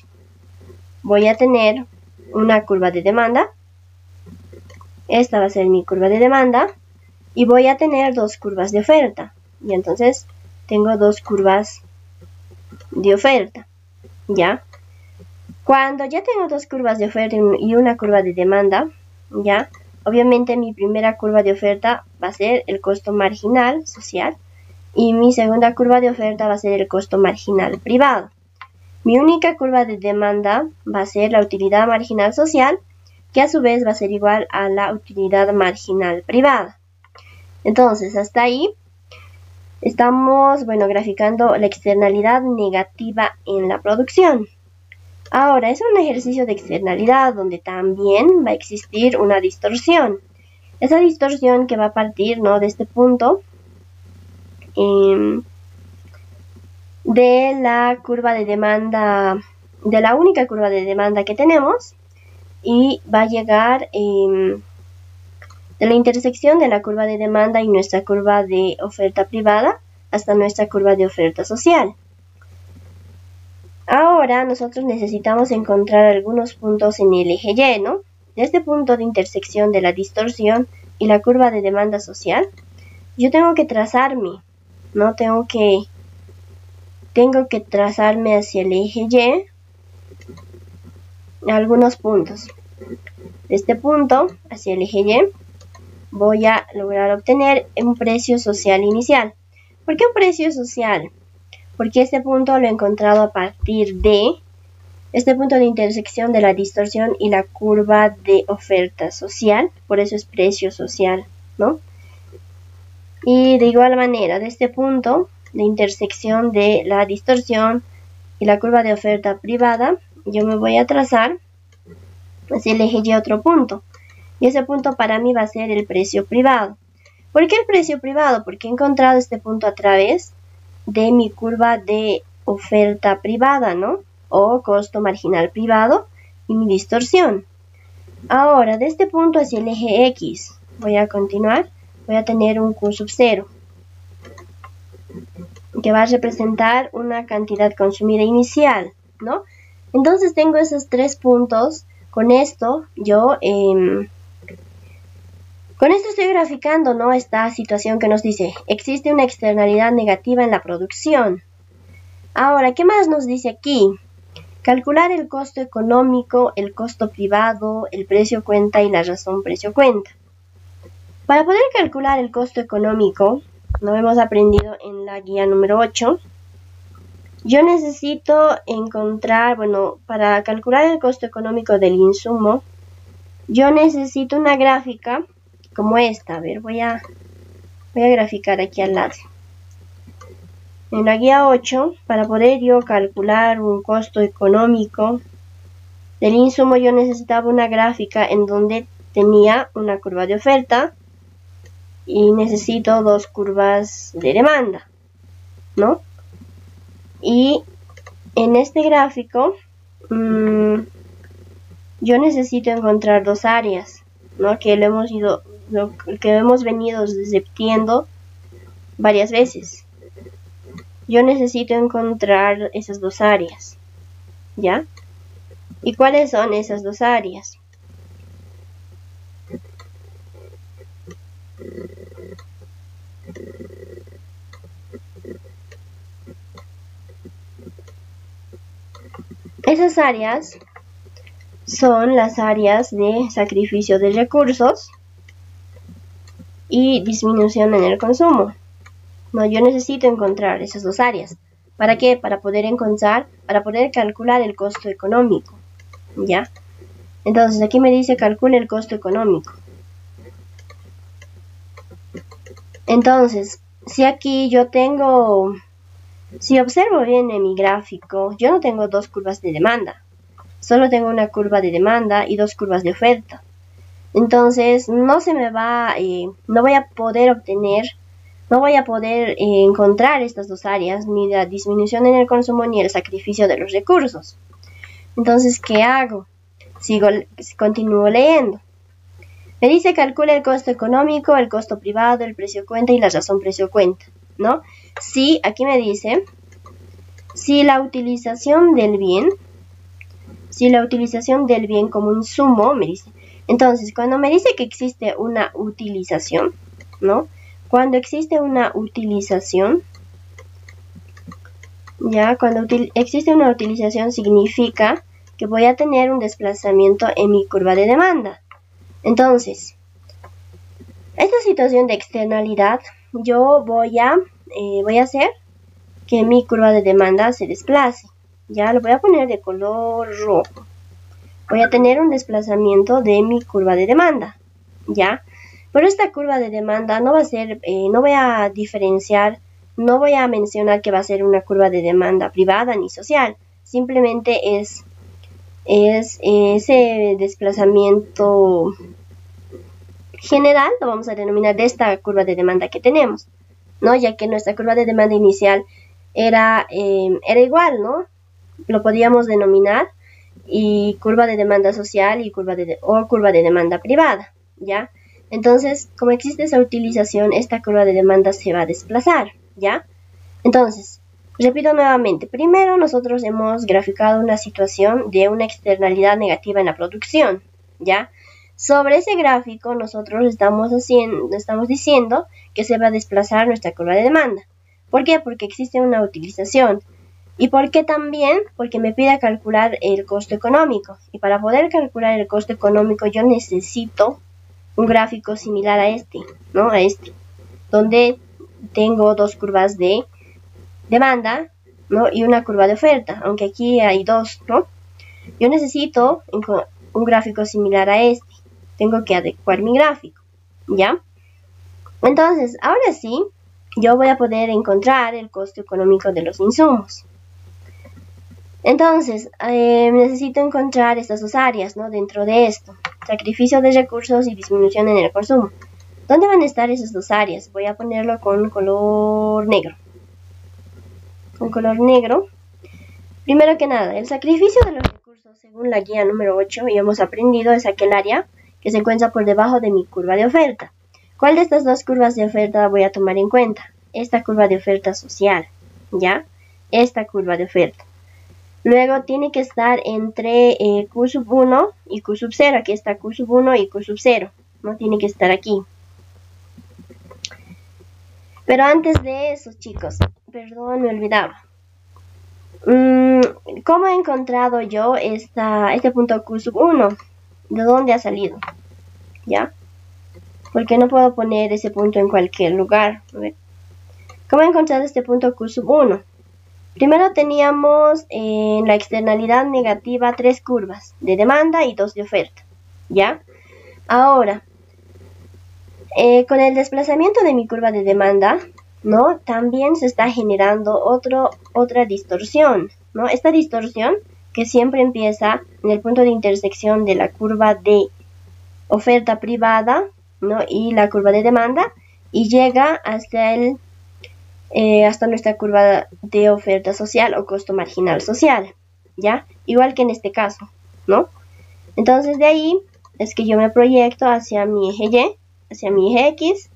Voy a tener una curva de demanda. Esta va a ser mi curva de demanda. Y voy a tener dos curvas de oferta. Y entonces, tengo dos curvas de oferta, ¿ya? Cuando ya tengo dos curvas de oferta y una curva de demanda, ¿ya? Obviamente mi primera curva de oferta va a ser el costo marginal social y mi segunda curva de oferta va a ser el costo marginal privado. Mi única curva de demanda va a ser la utilidad marginal social, que a su vez va a ser igual a la utilidad marginal privada. Entonces, hasta ahí estamos, bueno, graficando la externalidad negativa en la producción. Ahora, es un ejercicio de externalidad donde también va a existir una distorsión. Esa distorsión que va a partir, ¿no?, de este punto de la curva de demanda, de la única curva de demanda que tenemos, y va a llegar de la intersección de la curva de demanda y nuestra curva de oferta privada hasta nuestra curva de oferta social. Ahora nosotros necesitamos encontrar algunos puntos en el eje Y, ¿no? De este punto de intersección de la distorsión y la curva de demanda social, yo tengo que trazarme, ¿no? Tengo que trazarme hacia el eje Y algunos puntos. De este punto hacia el eje Y voy a lograr obtener un precio social inicial. ¿Por qué un precio social? Porque este punto lo he encontrado a partir de este punto de intersección de la distorsión y la curva de oferta social, por eso es precio social, ¿no? Y de igual manera, de este punto de intersección de la distorsión y la curva de oferta privada, yo me voy a trazar hacia el eje Y otro punto. Y ese punto para mí va a ser el precio privado. ¿Por qué el precio privado? Porque he encontrado este punto a través de mi curva de oferta privada, ¿no? O costo marginal privado y mi distorsión. Ahora, de este punto hacia el eje X, voy a continuar, voy a tener un Q sub 0, que va a representar una cantidad consumida inicial, ¿no? Entonces tengo esos tres puntos. Con esto yo estoy graficando, ¿no? Esta situación que nos dice, existe una externalidad negativa en la producción. Ahora, ¿qué más nos dice aquí? Calcular el costo económico, el costo privado, el precio cuenta y la razón precio cuenta. Para poder calcular el costo económico, lo hemos aprendido en la guía número 8, yo necesito encontrar, para calcular el costo económico del insumo, yo necesito una gráfica como esta. A ver, voy a graficar aquí al lado. En la guía 8, para poder yo calcular un costo económico del insumo, yo necesitaba una gráfica en donde tenía una curva de oferta y necesito dos curvas de demanda, ¿no? Y en este gráfico yo necesito encontrar dos áreas, ¿no? Que hemos venido repitiendo varias veces. Yo necesito encontrar esas dos áreas, ¿ya? ¿Y cuáles son esas dos áreas? Esas áreas son las áreas de sacrificio de recursos y disminución en el consumo. No, yo necesito encontrar esas dos áreas. ¿Para qué? Para poder calcular el costo económico, ¿ya? Entonces aquí me dice calcule el costo económico. Entonces, si aquí si observo bien en mi gráfico, yo no tengo dos curvas de demanda. Solo tengo una curva de demanda y dos curvas de oferta. Entonces, no voy a poder encontrar estas dos áreas, ni la disminución en el consumo ni el sacrificio de los recursos. Entonces, ¿qué hago? Continúo leyendo. Me dice calcula el costo económico, el costo privado, el precio cuenta y la razón precio cuenta, ¿no? Sí, aquí me dice, si la utilización del bien como insumo, me dice. Entonces, cuando me dice que existe una utilización, ¿no? Cuando existe una utilización, existe una utilización significa que voy a tener un desplazamiento en mi curva de demanda. Entonces, esta situación de externalidad, yo voy a hacer que mi curva de demanda se desplace. Ya lo voy a poner de color rojo. Voy a tener un desplazamiento de mi curva de demanda, ¿ya? Pero esta curva de demanda no va a ser, no voy a diferenciar, no voy a mencionar que va a ser una curva de demanda privada ni social. Simplemente es ese desplazamiento general, lo vamos a denominar de esta curva de demanda que tenemos, ¿no? Ya que nuestra curva de demanda inicial era igual, ¿no? Lo podíamos denominar y curva de demanda social y curva de demanda privada, ¿ya? Entonces, como existe esa utilización, esta curva de demanda se va a desplazar, ¿ya? Entonces, repito nuevamente, primero nosotros hemos graficado una situación de una externalidad negativa en la producción, ¿ya? Sobre ese gráfico nosotros estamos diciendo que se va a desplazar nuestra curva de demanda. ¿Por qué? Porque existe una utilización. ¿Y por qué también? Porque me pide calcular el costo económico. Y para poder calcular el costo económico yo necesito un gráfico similar a este, ¿no? A este, donde tengo dos curvas de demanda, ¿no? Y una curva de oferta, aunque aquí hay dos, ¿no? Yo necesito un gráfico similar a este. Tengo que adecuar mi gráfico, ¿ya? Entonces, ahora sí, yo voy a poder encontrar el costo económico de los insumos. Entonces, necesito encontrar estas dos áreas, ¿no? Dentro de esto, sacrificio de recursos y disminución en el consumo. ¿Dónde van a estar esas dos áreas? Voy a ponerlo con color negro. Con color negro. Primero que nada, el sacrificio de los recursos, según la guía número 8, y hemos aprendido, es aquel área que se encuentra por debajo de mi curva de oferta. ¿Cuál de estas dos curvas de oferta voy a tomar en cuenta? Esta curva de oferta social, ¿ya? Esta curva de oferta. Luego tiene que estar entre Q sub 1 y Q sub 0. Aquí está Q sub 1 y Q sub 0. No tiene que estar aquí. Pero antes de eso, chicos, perdón, me olvidaba. ¿Cómo he encontrado yo este punto Q sub 1? ¿De dónde ha salido? ¿Ya? Porque no puedo poner ese punto en cualquier lugar. A ver. ¿Cómo he encontrado este punto Q sub 1? Primero teníamos en la externalidad negativa 3 curvas de demanda y 2 de oferta, ¿ya? Ahora, con el desplazamiento de mi curva de demanda, ¿no? También se está generando otra distorsión, ¿no? Esta distorsión que siempre empieza en el punto de intersección de la curva de oferta privada, ¿no? Y la curva de demanda y llega hasta nuestra curva de oferta social o costo marginal social, ¿ya? Igual que en este caso, ¿no? Entonces de ahí es que yo me proyecto hacia mi eje Y, hacia mi eje X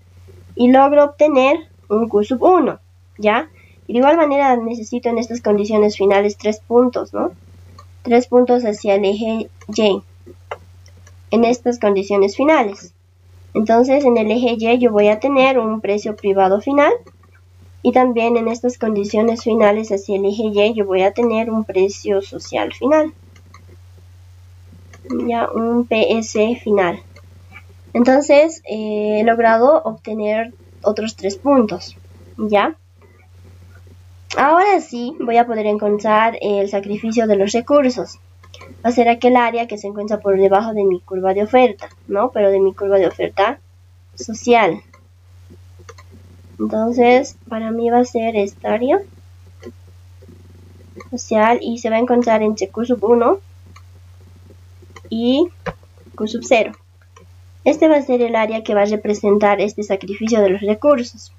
y logro obtener un Q sub 1, ¿ya? Y de igual manera necesito en estas condiciones finales 3 puntos, ¿no? 3 puntos hacia el eje Y en estas condiciones finales. Entonces en el eje Y yo voy a tener un precio privado final. Y también en estas condiciones finales hacia el eje Y yo voy a tener un precio social final. Ya, un PS final. Entonces he logrado obtener otros 3 puntos. ¿Ya? Ahora sí voy a poder encontrar el sacrificio de los recursos. Va a ser aquel área que se encuentra por debajo de mi curva de oferta, ¿no? Pero de mi curva de oferta social. Entonces, para mí va a ser esta área social y se va a encontrar entre Q sub 1 y Q sub 0. Este va a ser el área que va a representar este sacrificio de los recursos.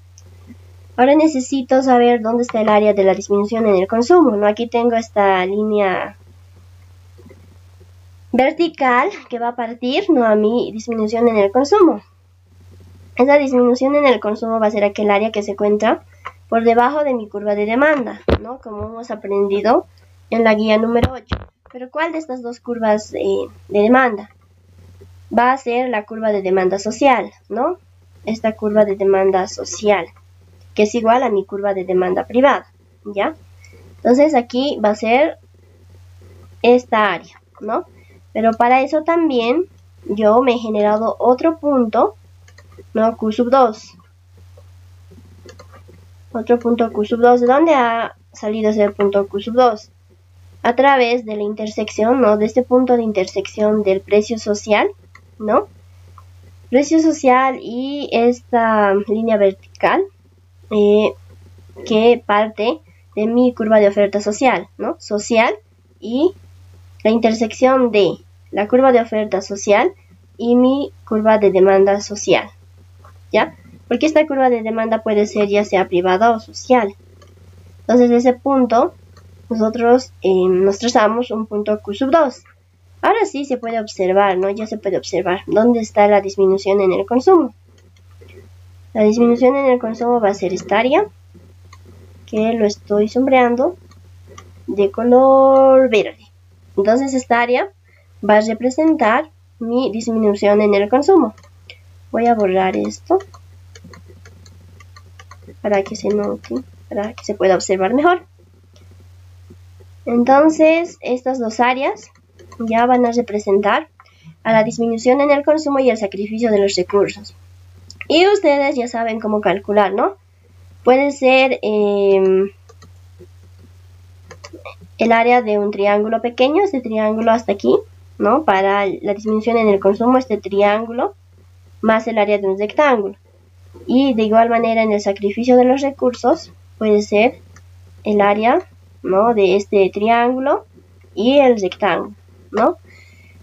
Ahora necesito saber dónde está el área de la disminución en el consumo, ¿no? Aquí tengo esta línea vertical que va a partir, ¿no? A mi disminución en el consumo. Esa disminución en el consumo va a ser aquel área que se encuentra por debajo de mi curva de demanda, ¿no? Como hemos aprendido en la guía número 8. Pero ¿cuál de estas dos curvas de demanda? Va a ser la curva de demanda social, ¿no? Esta curva de demanda social, que es igual a mi curva de demanda privada, ¿ya? Entonces aquí va a ser esta área, ¿no? Pero para eso también yo me he generado otro punto, ¿no? Q sub 2. Otro punto Q sub 2. ¿De dónde ha salido ese punto Q sub 2? A través de la intersección, ¿no? De este punto de intersección del precio social, ¿no? Precio social y esta línea vertical que parte de mi curva de oferta social, ¿no? Social y la intersección de la curva de oferta social y mi curva de demanda social, ¿ya? Porque esta curva de demanda puede ser ya sea privada o social. Entonces ese punto nosotros nos trazamos un punto Q2. Ahora sí se puede observar, ¿no? Ya se puede observar dónde está la disminución en el consumo. La disminución en el consumo va a ser esta área, que lo estoy sombreando de color verde. Entonces esta área va a representar mi disminución en el consumo. Voy a borrar esto para que se note, para que se pueda observar mejor. Entonces estas dos áreas ya van a representar a la disminución en el consumo y el sacrificio de los recursos. Y ustedes ya saben cómo calcular, ¿no? Puede ser el área de un triángulo pequeño, este triángulo hasta aquí, ¿no? Para la disminución en el consumo, este triángulo, más el área de un rectángulo. Y de igual manera en el sacrificio de los recursos, puede ser el área, ¿no? De este triángulo y el rectángulo, ¿no?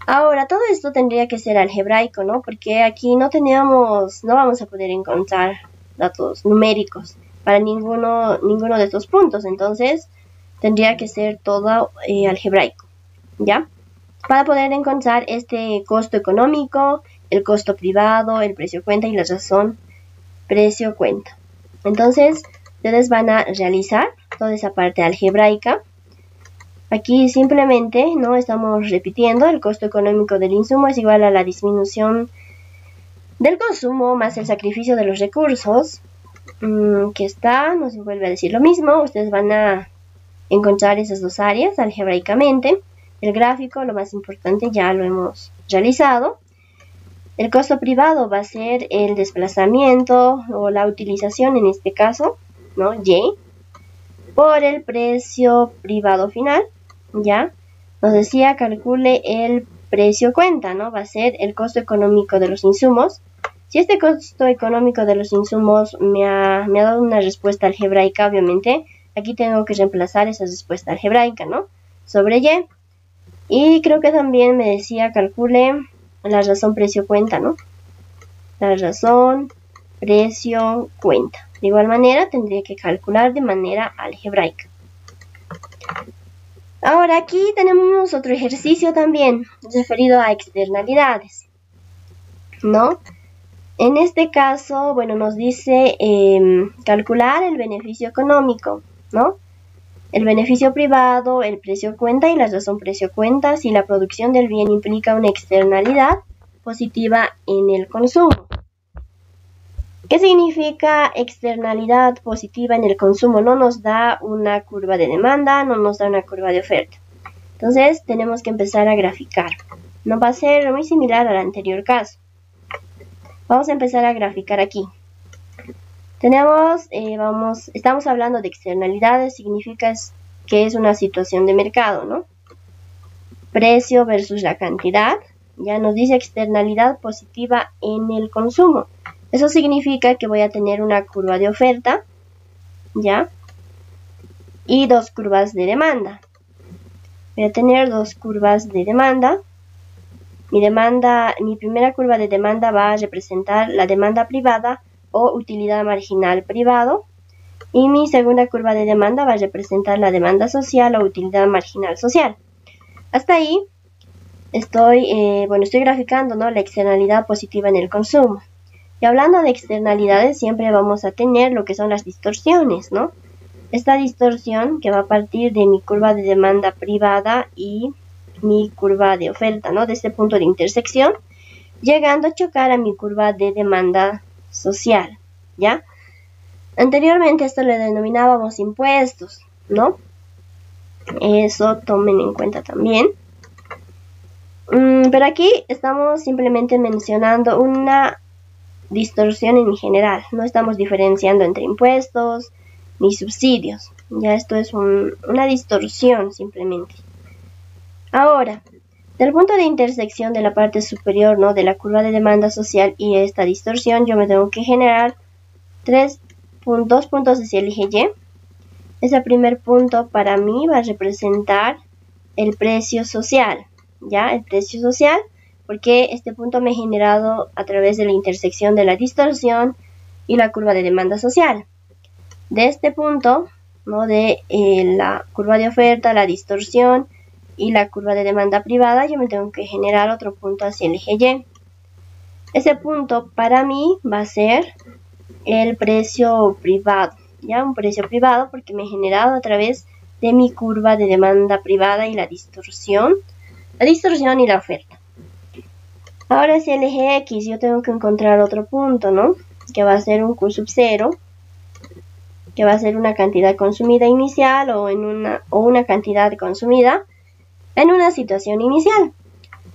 Ahora, todo esto tendría que ser algebraico, ¿no? Porque aquí no vamos a poder encontrar datos numéricos para ninguno de estos puntos. Entonces, tendría que ser todo algebraico, ¿ya? Para poder encontrar este costo económico, el costo privado, el precio cuenta y la razón precio cuenta. Entonces, ustedes van a realizar toda esa parte algebraica. Aquí simplemente no estamos repitiendo, el costo económico del insumo es igual a la disminución del consumo más el sacrificio de los recursos, que está, no se vuelve a decir lo mismo. Ustedes van a encontrar esas dos áreas algebraicamente. El gráfico, lo más importante, ya lo hemos realizado. El costo privado va a ser el desplazamiento o la utilización, en este caso, ¿no? Y, por el precio privado final. Ya nos decía calcule el precio cuenta, ¿no? Va a ser el costo económico de los insumos. Si este costo económico de los insumos me ha dado una respuesta algebraica, obviamente, aquí tengo que reemplazar esa respuesta algebraica, ¿no? Sobre Y. Y creo que también me decía calcule la razón precio cuenta, ¿no? La razón precio cuenta. De igual manera, tendría que calcular de manera algebraica. Ahora aquí tenemos otro ejercicio también referido a externalidades, ¿no? En este caso, bueno, nos dice calcular el beneficio económico, ¿no? El beneficio privado, el precio cuenta y la razón precio cuenta si la producción del bien implica una externalidad positiva en el consumo. ¿Qué significa externalidad positiva en el consumo? No nos da una curva de demanda, no nos da una curva de oferta. Entonces tenemos que empezar a graficar. No va a ser muy similar al anterior caso. Vamos a empezar a graficar aquí. Estamos hablando de externalidades, significa que es una situación de mercado, ¿no? Precio versus la cantidad. Ya nos dice externalidad positiva en el consumo. Eso significa que voy a tener una curva de oferta, ¿ya? Y dos curvas de demanda. Voy a tener dos curvas de demanda. Mi primera curva de demanda va a representar la demanda privada o utilidad marginal privado. Y mi segunda curva de demanda va a representar la demanda social o utilidad marginal social. Hasta ahí estoy graficando, ¿no? La externalidad positiva en el consumo. Y hablando de externalidades, siempre vamos a tener lo que son las distorsiones, ¿no? Esta distorsión que va a partir de mi curva de demanda privada y mi curva de oferta, ¿no? De este punto de intersección, llegando a chocar a mi curva de demanda social, ¿ya? Anteriormente esto le denominábamos impuestos, ¿no? Eso tomen en cuenta también. Pero aquí estamos simplemente mencionando una distorsión en general. No estamos diferenciando entre impuestos ni subsidios. Ya esto es una distorsión simplemente. Ahora, del punto de intersección de la parte superior, ¿no? De la curva de demanda social y esta distorsión, yo me tengo que generar dos puntos hacia el eje Y. Ese primer punto para mí va a representar el precio social, ¿ya? El precio social, porque este punto me he generado a través de la intersección de la distorsión y la curva de demanda social. De este punto ¿no? De la curva de oferta, la distorsión y la curva de demanda privada, yo me tengo que generar otro punto hacia el eje Y. Ese punto para mí va a ser el precio privado, ya un precio privado porque me he generado a través de mi curva de demanda privada y la distorsión y la oferta. Ahora hacia el eje X yo tengo que encontrar otro punto, ¿no? Que va a ser un Q sub 0, que va a ser una cantidad consumida inicial o una cantidad consumida en una situación inicial.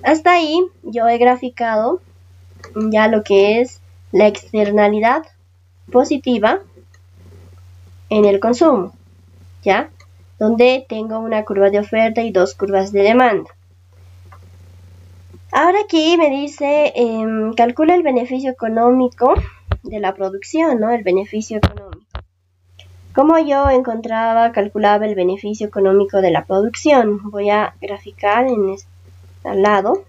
Hasta ahí yo he graficado ya lo que es la externalidad positiva en el consumo, ¿ya? Donde tengo una curva de oferta y dos curvas de demanda. Ahora aquí me dice, calcula el beneficio económico de la producción, ¿no? El beneficio económico. ¿Cómo yo calculaba el beneficio económico de la producción? Voy a graficar al lado.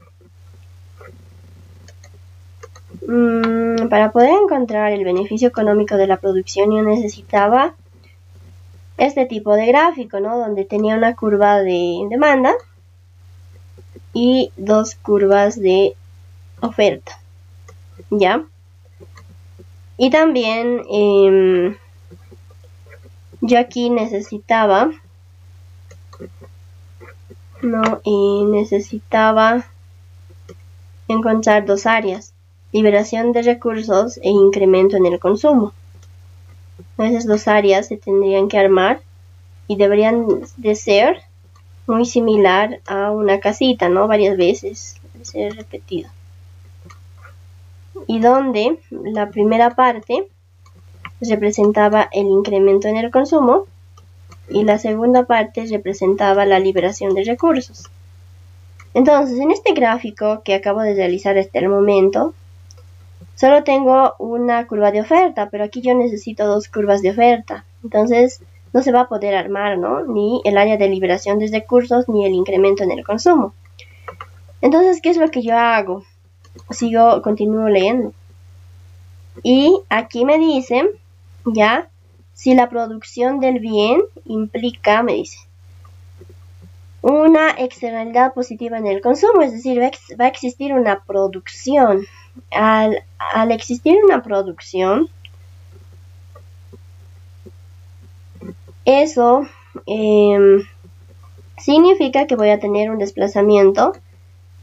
Para poder encontrar el beneficio económico de la producción yo necesitaba este tipo de gráfico, ¿no? Donde tenía una curva de demanda y dos curvas de oferta, ¿ya? Y también yo aquí necesitaba encontrar dos áreas: liberación de recursos e incremento en el consumo. Esas dos áreas se tendrían que armar y deberían de ser muy similar a una casita, ¿no? Varias veces, debe ser repetido. Y donde la primera parte representaba el incremento en el consumo y la segunda parte representaba la liberación de recursos. Entonces, en este gráfico que acabo de realizar hasta el momento, solo tengo una curva de oferta, pero aquí yo necesito dos curvas de oferta. Entonces, no se va a poder armar, ¿no? Ni el área de liberación de recursos, ni el incremento en el consumo. Entonces, ¿qué es lo que yo hago? Continúo leyendo. Y aquí me dice, ya, si la producción del bien implica, me dice, una externalidad positiva en el consumo, es decir, va a existir una producción. Al existir una producción, eso significa que voy a tener un desplazamiento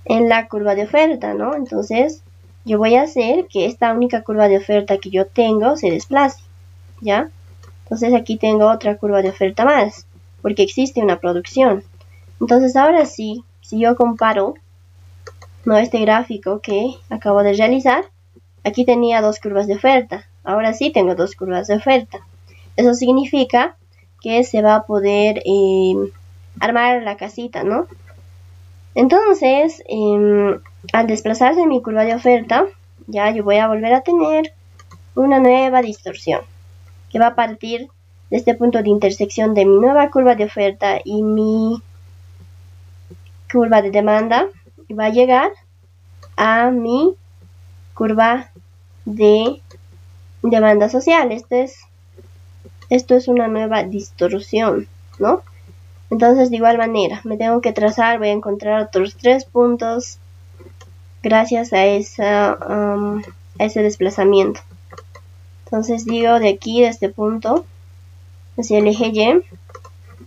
en la curva de oferta, ¿no? Entonces, yo voy a hacer que esta única curva de oferta que yo tengo se desplace, ¿ya? Entonces aquí tengo otra curva de oferta más, porque existe una producción. Entonces ahora sí, si yo comparo, ¿no? Este gráfico que acabo de realizar, aquí tenía dos curvas de oferta, ahora sí tengo dos curvas de oferta. Eso significa que se va a poder armar la casita, ¿no? Entonces, al desplazarse mi curva de oferta, ya yo voy a volver a tener una nueva distorsión que va a partir de este punto de intersección de mi nueva curva de oferta y mi curva de demanda, y va a llegar a mi curva de demanda social. Esto es una nueva distorsión, ¿no? Entonces, de igual manera, me tengo que trazar, voy a encontrar otros 3 puntos gracias a ese desplazamiento. Entonces digo, de aquí, de este punto, hacia el eje Y,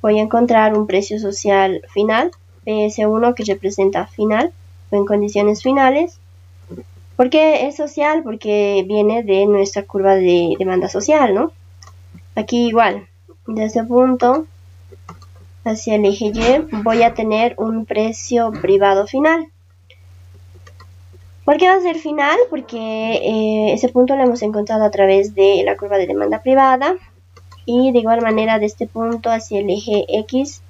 voy a encontrar un precio social final, PS1, que representa final, o en condiciones finales. ¿Por qué es social? Porque viene de nuestra curva de demanda social, ¿no? Aquí igual, de ese punto hacia el eje Y voy a tener un precio privado final. ¿Por qué va a ser final? Porque ese punto lo hemos encontrado a través de la curva de demanda privada, y de igual manera de este punto hacia el eje X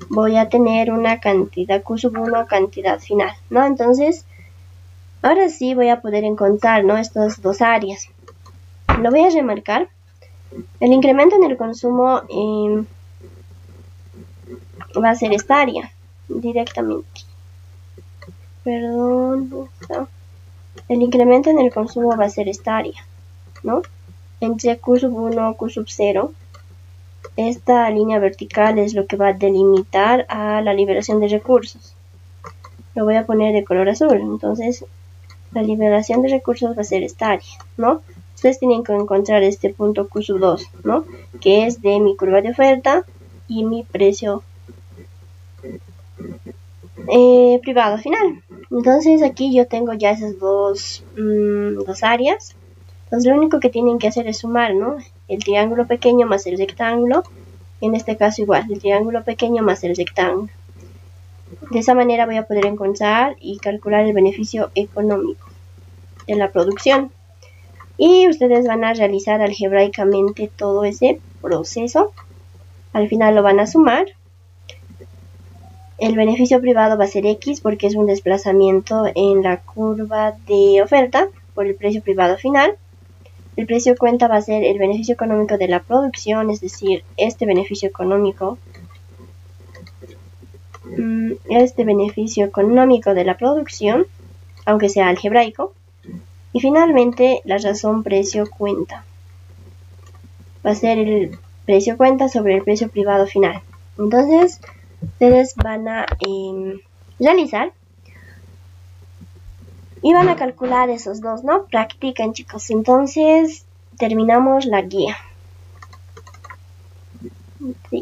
voy a tener una cantidad Q sub 1, cantidad final, ¿no? Entonces, ahora sí voy a poder encontrar, ¿no? Estas dos áreas. Lo voy a remarcar. El incremento en el consumo va a ser esta área directamente. Perdón. El incremento en el consumo va a ser esta área, ¿no? Entre Q sub 1 Q sub 0. esta línea vertical es lo que va a delimitar a la liberación de recursos. Lo voy a poner de color azul. Entonces, la liberación de recursos va a ser esta área, ¿no? Ustedes tienen que encontrar este punto Q2, ¿no? Que es de mi curva de oferta y mi precio privado final. Entonces, aquí yo tengo ya esas dos áreas. Entonces, lo único que tienen que hacer es sumar, ¿no? El triángulo pequeño más el rectángulo. En este caso igual, el triángulo pequeño más el rectángulo. De esa manera voy a poder encontrar y calcular el beneficio económico de la producción. Y ustedes van a realizar algebraicamente todo ese proceso. Al final lo van a sumar. El beneficio privado va a ser X porque es un desplazamiento en la curva de oferta por el precio privado final. El precio cuenta va a ser el beneficio económico de la producción, es decir, este beneficio económico de la producción, aunque sea algebraico. Y finalmente la razón precio cuenta va a ser el precio cuenta sobre el precio privado final. Entonces ustedes van a realizar y van a calcular esos dos, ¿no? Practican, chicos. Entonces terminamos la guía. Sí.